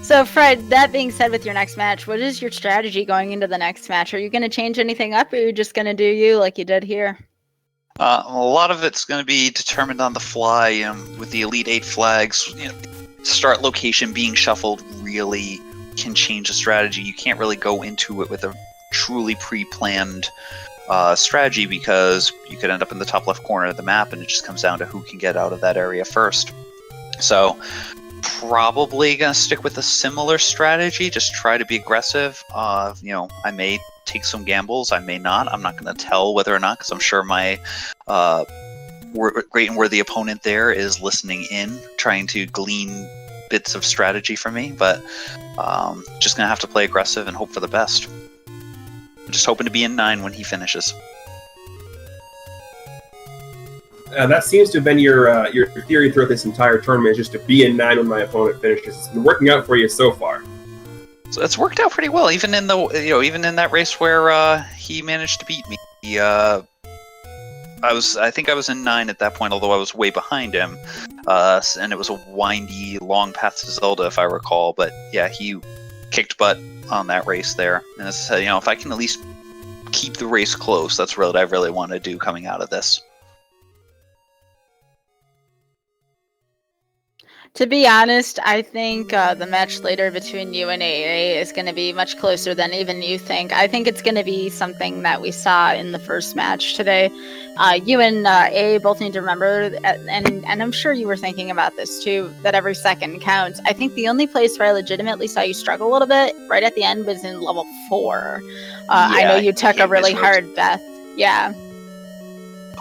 So, Fred, that being said, with your next match, what is your strategy going into the next match? Are you going to change anything up, or are you just going to do you like you did here? A lot of it's going to be determined on the fly. With the Elite 8 flags, start location being shuffled really can change the strategy. You can't really go into it with a truly pre-planned strategy, because you could end up in the top left corner of the map, and it just comes down to who can get out of that area first. So probably gonna stick with a similar strategy, just try to be aggressive. I may take some gambles, I may not. I'm not gonna tell whether or not, because I'm sure my great and worthy opponent there is listening in, trying to glean bits of strategy from me, but just gonna have to play aggressive and hope for the best. I'm just hoping to be in 9 when he finishes. That seems to have been your theory throughout this entire tournament, is just to be in 9 when my opponent finishes. It's been working out for you so far. So it's worked out pretty well, even in that race where he managed to beat me. I think I was in 9 at that point, although I was way behind him, and it was a windy, long path to Zelda, if I recall. But yeah, he kicked butt on that race there. And as I said, if I can at least keep the race close, that's what I really want to do coming out of this. To be honest, I think the match later between you and AA is going to be much closer than even you think. I think it's going to be something that we saw in the first match today. You and AA both need to remember, and I'm sure you were thinking about this too, that every second counts. I think the only place where I legitimately saw you struggle a little bit right at the end was in level 4. I know you took a really hard death. Yeah.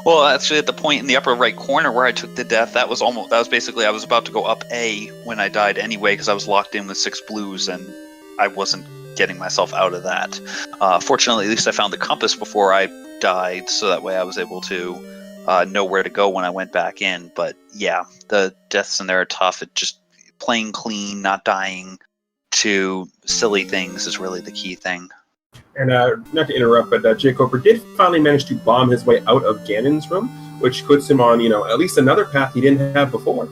Well, actually, at the point in the upper right corner where I took the death, that was basically I was about to go up A when I died anyway because I was locked in with 6 blues and I wasn't getting myself out of that. Fortunately, at least I found the compass before I died, so that way I was able to know where to go when I went back in. But yeah, the deaths in there are tough. It just playing clean, not dying to silly things is really the key thing. And not to interrupt, but JKoper did finally manage to bomb his way out of Ganon's room, which puts him on, at least another path he didn't have before.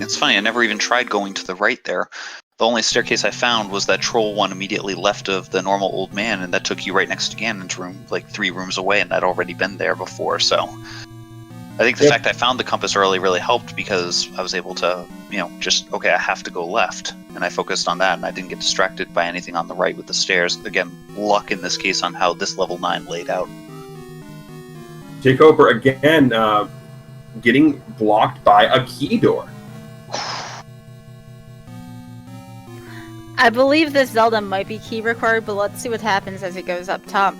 It's funny, I never even tried going to the right there. The only staircase I found was that troll one immediately left of the normal old man, and that took you right next to Ganon's room, like 3 rooms away, and I'd already been there before, so... I think the fact I found the compass early really helped because I was able to, I have to go left. And I focused on that, and I didn't get distracted by anything on the right with the stairs. Again, luck in this case on how this level 9 laid out. JKoper, again, getting blocked by a key door. I believe this Zelda might be key required, but let's see what happens as it goes up top.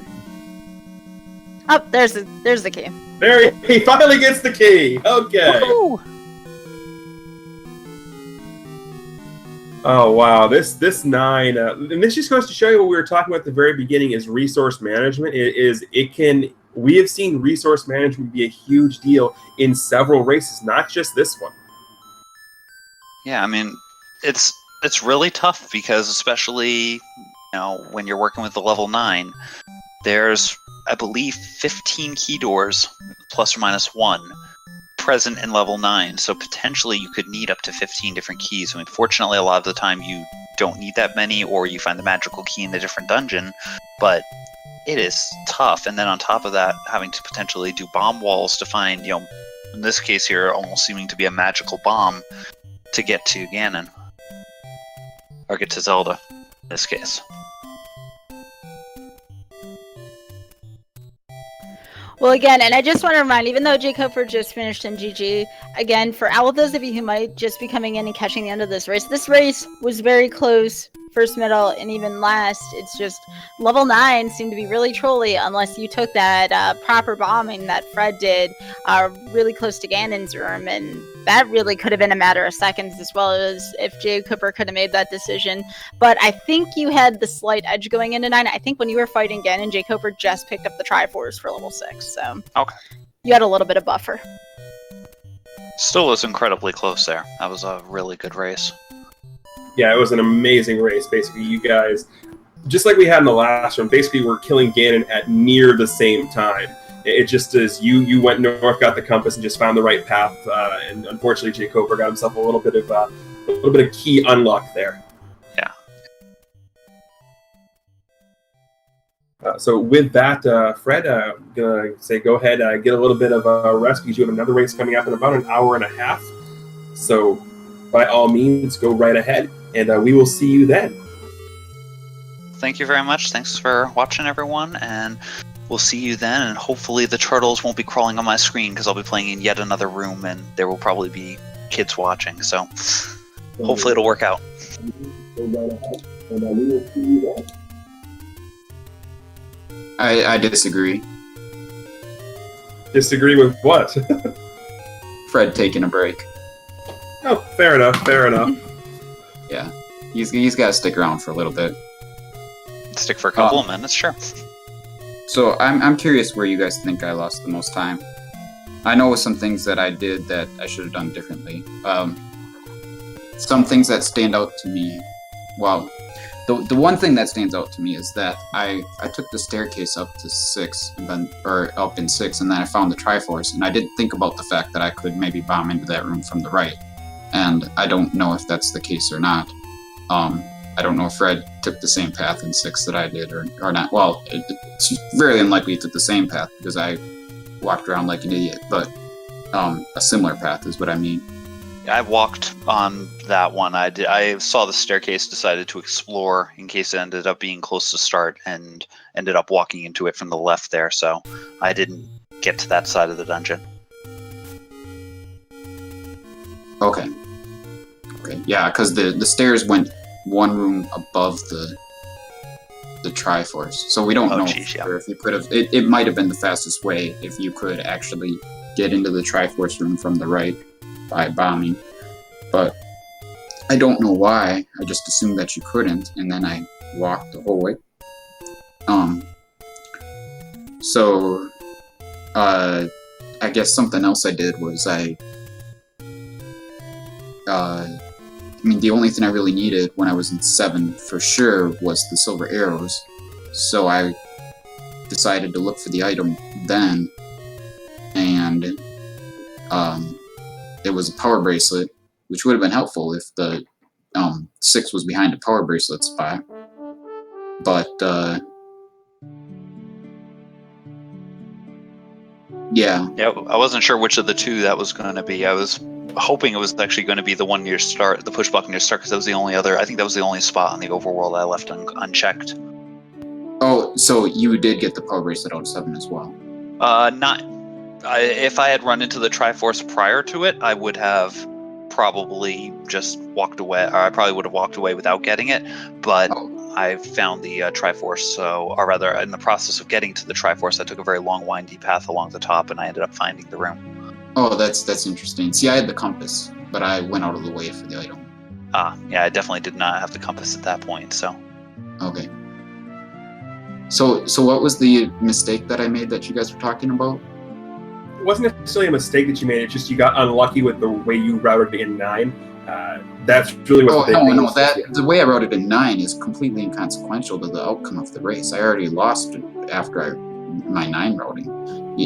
Oh, there's the key. There he finally gets the key. Okay. Woo-hoo! Oh wow, this 9, and this just goes to show you what we were talking about at the very beginning is resource management. We have seen resource management be a huge deal in several races, not just this one. Yeah, I mean, it's really tough because especially when you're working with the level 9, there's I believe 15 key doors plus or minus 1 present in level 9, so potentially you could need up to 15 different keys. I mean, fortunately, a lot of the time you don't need that many, or you find the magical key in a different dungeon, but it is tough. And then on top of that, having to potentially do bomb walls to find, in this case here, almost seeming to be a magical bomb to get to Ganon. Or get to Zelda, in this case. Well, again, and I just want to remind, even though JKoper just finished in GG, again, for all of those of you who might just be coming in and catching the end of this race was very close, first, middle, and even last. It's just level 9 seemed to be really trolly unless you took that proper bombing that Fred did really close to Ganon's room, and that really could have been a matter of seconds, as well as if JKoper could have made that decision. But I think you had the slight edge going into 9. I think when you were fighting Ganon, JKoper just picked up the Triforce for level 6, so okay, you had a little bit of buffer. Still was incredibly close there. That was a really good race. Yeah, it was an amazing race. Basically, you guys, just like we had in the last one, basically were killing Ganon at near the same time. It just is you went north, got the compass, and just found the right path. And unfortunately, JKoper got himself a little bit of key unlock there. Yeah. So with that, Fred, gonna say go ahead, get a little bit of a rest because you have another race coming up in about an hour and a half. So by all means, go right ahead, and we will see you then. Thank you very much. Thanks for watching, everyone, and we'll see you then. And hopefully the turtles won't be crawling on my screen because I'll be playing in yet another room, and there will probably be kids watching. So hopefully it'll work out. I disagree. Disagree with what? Fred taking a break. Oh, fair enough. Yeah, he's got to stick around for a little bit. Stick for a couple of minutes, sure. So I'm curious where you guys think I lost the most time. I know some things that I did that I should have done differently. Some things that stand out to me. Well, the one thing that stands out to me is that I took the staircase up to 6 and then up in 6, and then I found the Triforce, and I didn't think about the fact that I could maybe bomb into that room from the right. And I don't know if that's the case or not. I don't know if Fred took the same path in 6 that I did or not. Well, it's very unlikely he took the same path because I walked around like an idiot. But a similar path is what I mean. I walked on that one. I saw the staircase, decided to explore in case it ended up being close to start, and ended up walking into it from the left there. So I didn't get to that side of the dungeon. Okay. Yeah, because the stairs went one room above the Triforce, so we don't know if you could have. It might have been the fastest way if you could actually get into the Triforce room from the right by bombing, but I don't know why. I just assumed that you couldn't, and then I walked the whole way. So I guess something else I did was I mean, the only thing I really needed when I was in 7 for sure was the silver arrows, so I decided to look for the item then, and it was a power bracelet, which would have been helpful if the 6 was behind a power bracelet spot, but yeah. I wasn't sure which of the two that was going to be. I was hoping it was actually going to be the one near start, the push button near start, because that was the only other. I think that was the only spot on the overworld I left unchecked. Oh, so you did get the power bracelet out of 7 as well? If I had run into the Triforce prior to it, I would have probably just walked away, or I probably would have walked away without getting it, but I found the Triforce, or rather, in the process of getting to the Triforce, I took a very long, windy path along the top, and I ended up finding the room. Oh, that's interesting. See, I had the compass, but I went out of the way for the item. Yeah, I definitely did not have the compass at that point, so. Okay. So what was the mistake that I made that you guys were talking about? It wasn't necessarily a mistake that you made. It's just you got unlucky with the way you routed it in 9. That's really what the big thing is. The way I routed in 9 is completely inconsequential to the outcome of the race. I already lost after my 9 routing.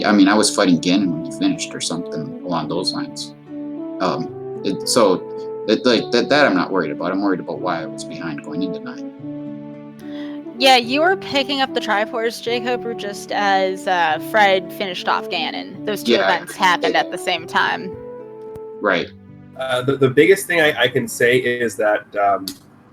I mean, I was fighting Ganon when he finished or something along those lines. That I'm not worried about. I'm worried about why I was behind going into 9. Yeah, you were picking up the Triforce, JKoper, just as Fred finished off Ganon. Those two events happened at the same time. Right. The biggest thing I can say is that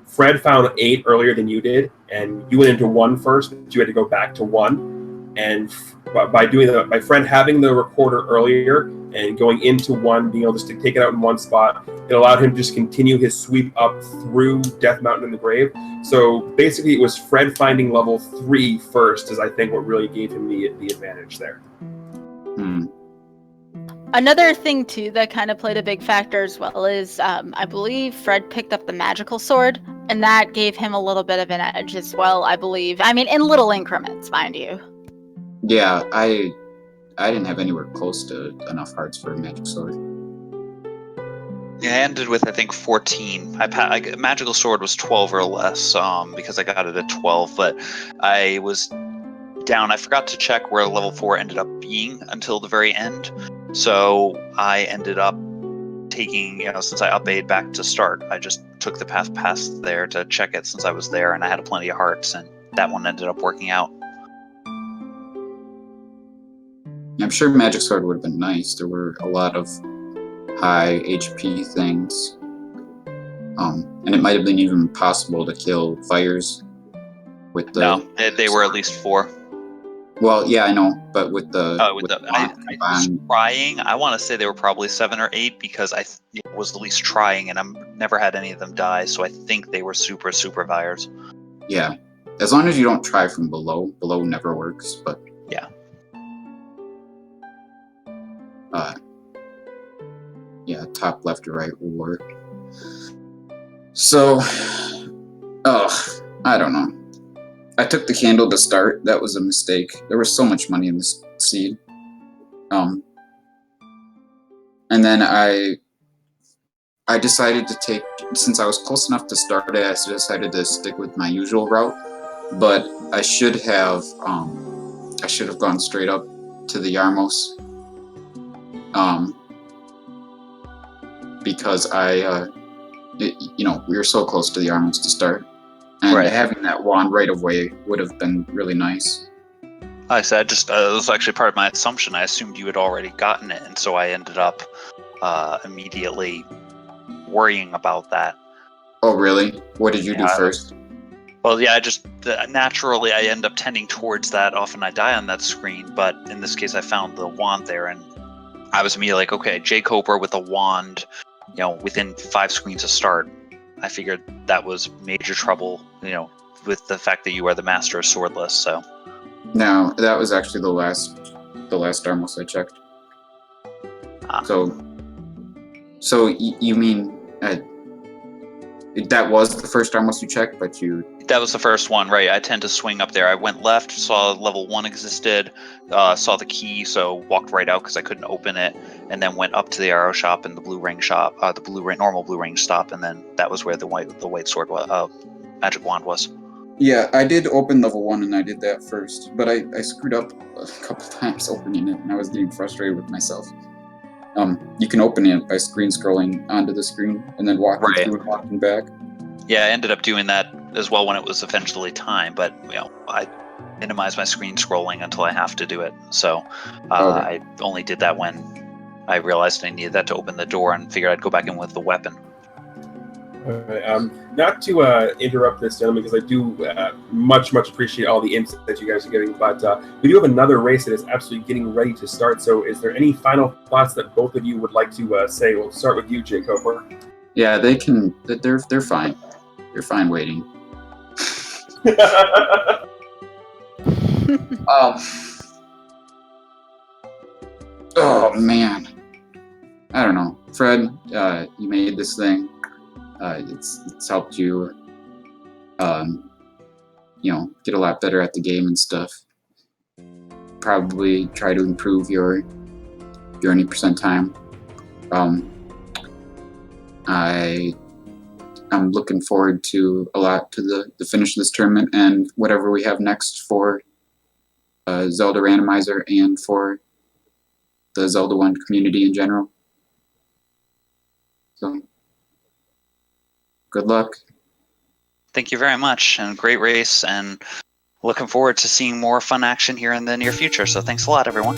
Fred found 8 earlier than you did, and you went into 1 first, but you had to go back to 1. And by doing that, by Fred having the recorder earlier and going into 1, being able just to take it out in 1 spot, it allowed him to just continue his sweep up through Death Mountain and the Grave. So basically, it was Fred finding level 3 first, is I think what really gave him the advantage there. Another thing, too, that kind of played a big factor as well is I believe Fred picked up the magical sword, and that gave him a little bit of an edge as well, I believe. I mean, in little increments, mind you. Yeah, I didn't have anywhere close to enough hearts for a magic sword. Yeah, I ended with, I think, 14. Magical sword was 12 or less, because I got it at 12, but I was down. I forgot to check where level 4 ended up being until the very end. So I ended up taking, since I up-A'd back to start, I just took the path past there to check it since I was there, and I had plenty of hearts, and that one ended up working out. I'm sure Magic Sword would have been nice. There were a lot of high HP things. And it might have been even possible to kill fires with the... No, they were at least 4. Well, yeah, I know, but with the... I was trying. I want to say they were probably 7 or 8 because I was at least trying, and I've never had any of them die, so I think they were super fires. Yeah. As long as you don't try from below. Below never works, but... Yeah. Yeah, top left or right will work. So, I don't know. I took the candle to start. That was a mistake. There was so much money in this seed. And then I decided to take, since I was close enough to start it, I decided to stick with my usual route. But I should have gone straight up to the Yarmos. Because we were so close to the Yarmos to start. And having that wand right away would have been really nice. I said just it was actually part of my assumption. I assumed you had already gotten it, and so I ended up immediately worrying about that. Oh, really? What did you do Yeah. first? Well, yeah, I just naturally I end up tending towards that. Often I die on that screen, but in this case I found the wand there, and I was immediately like, okay, JKoper with a wand, within 5 screens to start. I figured that was major trouble, with the fact that you are the master of swordless. So No, that was actually the last Armos I checked. So you mean that was the first Armos you checked, but you... that was the first one, right? I tend to swing up there. I went left, saw level 1 existed, saw the key, so walked right out because I couldn't open it, and then went up to the arrow shop and the blue ring shop, normal blue ring stop, and then that was where the white sword magic wand was. Yeah, I did open level 1 and I did that first, but I screwed up a couple times opening it and I was getting frustrated with myself. You can open it by screen scrolling onto the screen and then walking Right. through and walking back. Yeah, I ended up doing that as well when it was eventually time, but I minimize my screen scrolling until I have to do it. So Okay. I only did that when I realized I needed that to open the door and figured I'd go back in with the weapon. Not to interrupt this, gentlemen, because I do much appreciate all the insight that you guys are getting, but we do have another race that is absolutely getting ready to start. So is there any final thoughts that both of you would like to say? We'll start with you, JKoper. Yeah, they can. They're fine. They're fine waiting. Oh man, I don't know, Fred. You made this thing. It's helped you, get a lot better at the game and stuff. Probably try to improve your 80% time. I'm looking forward to a lot to the finish of this tournament and whatever we have next for Zelda Randomizer and for the Zelda 1 community in general. So, good luck. Thank you very much, and great race, and looking forward to seeing more fun action here in the near future. So thanks a lot, everyone.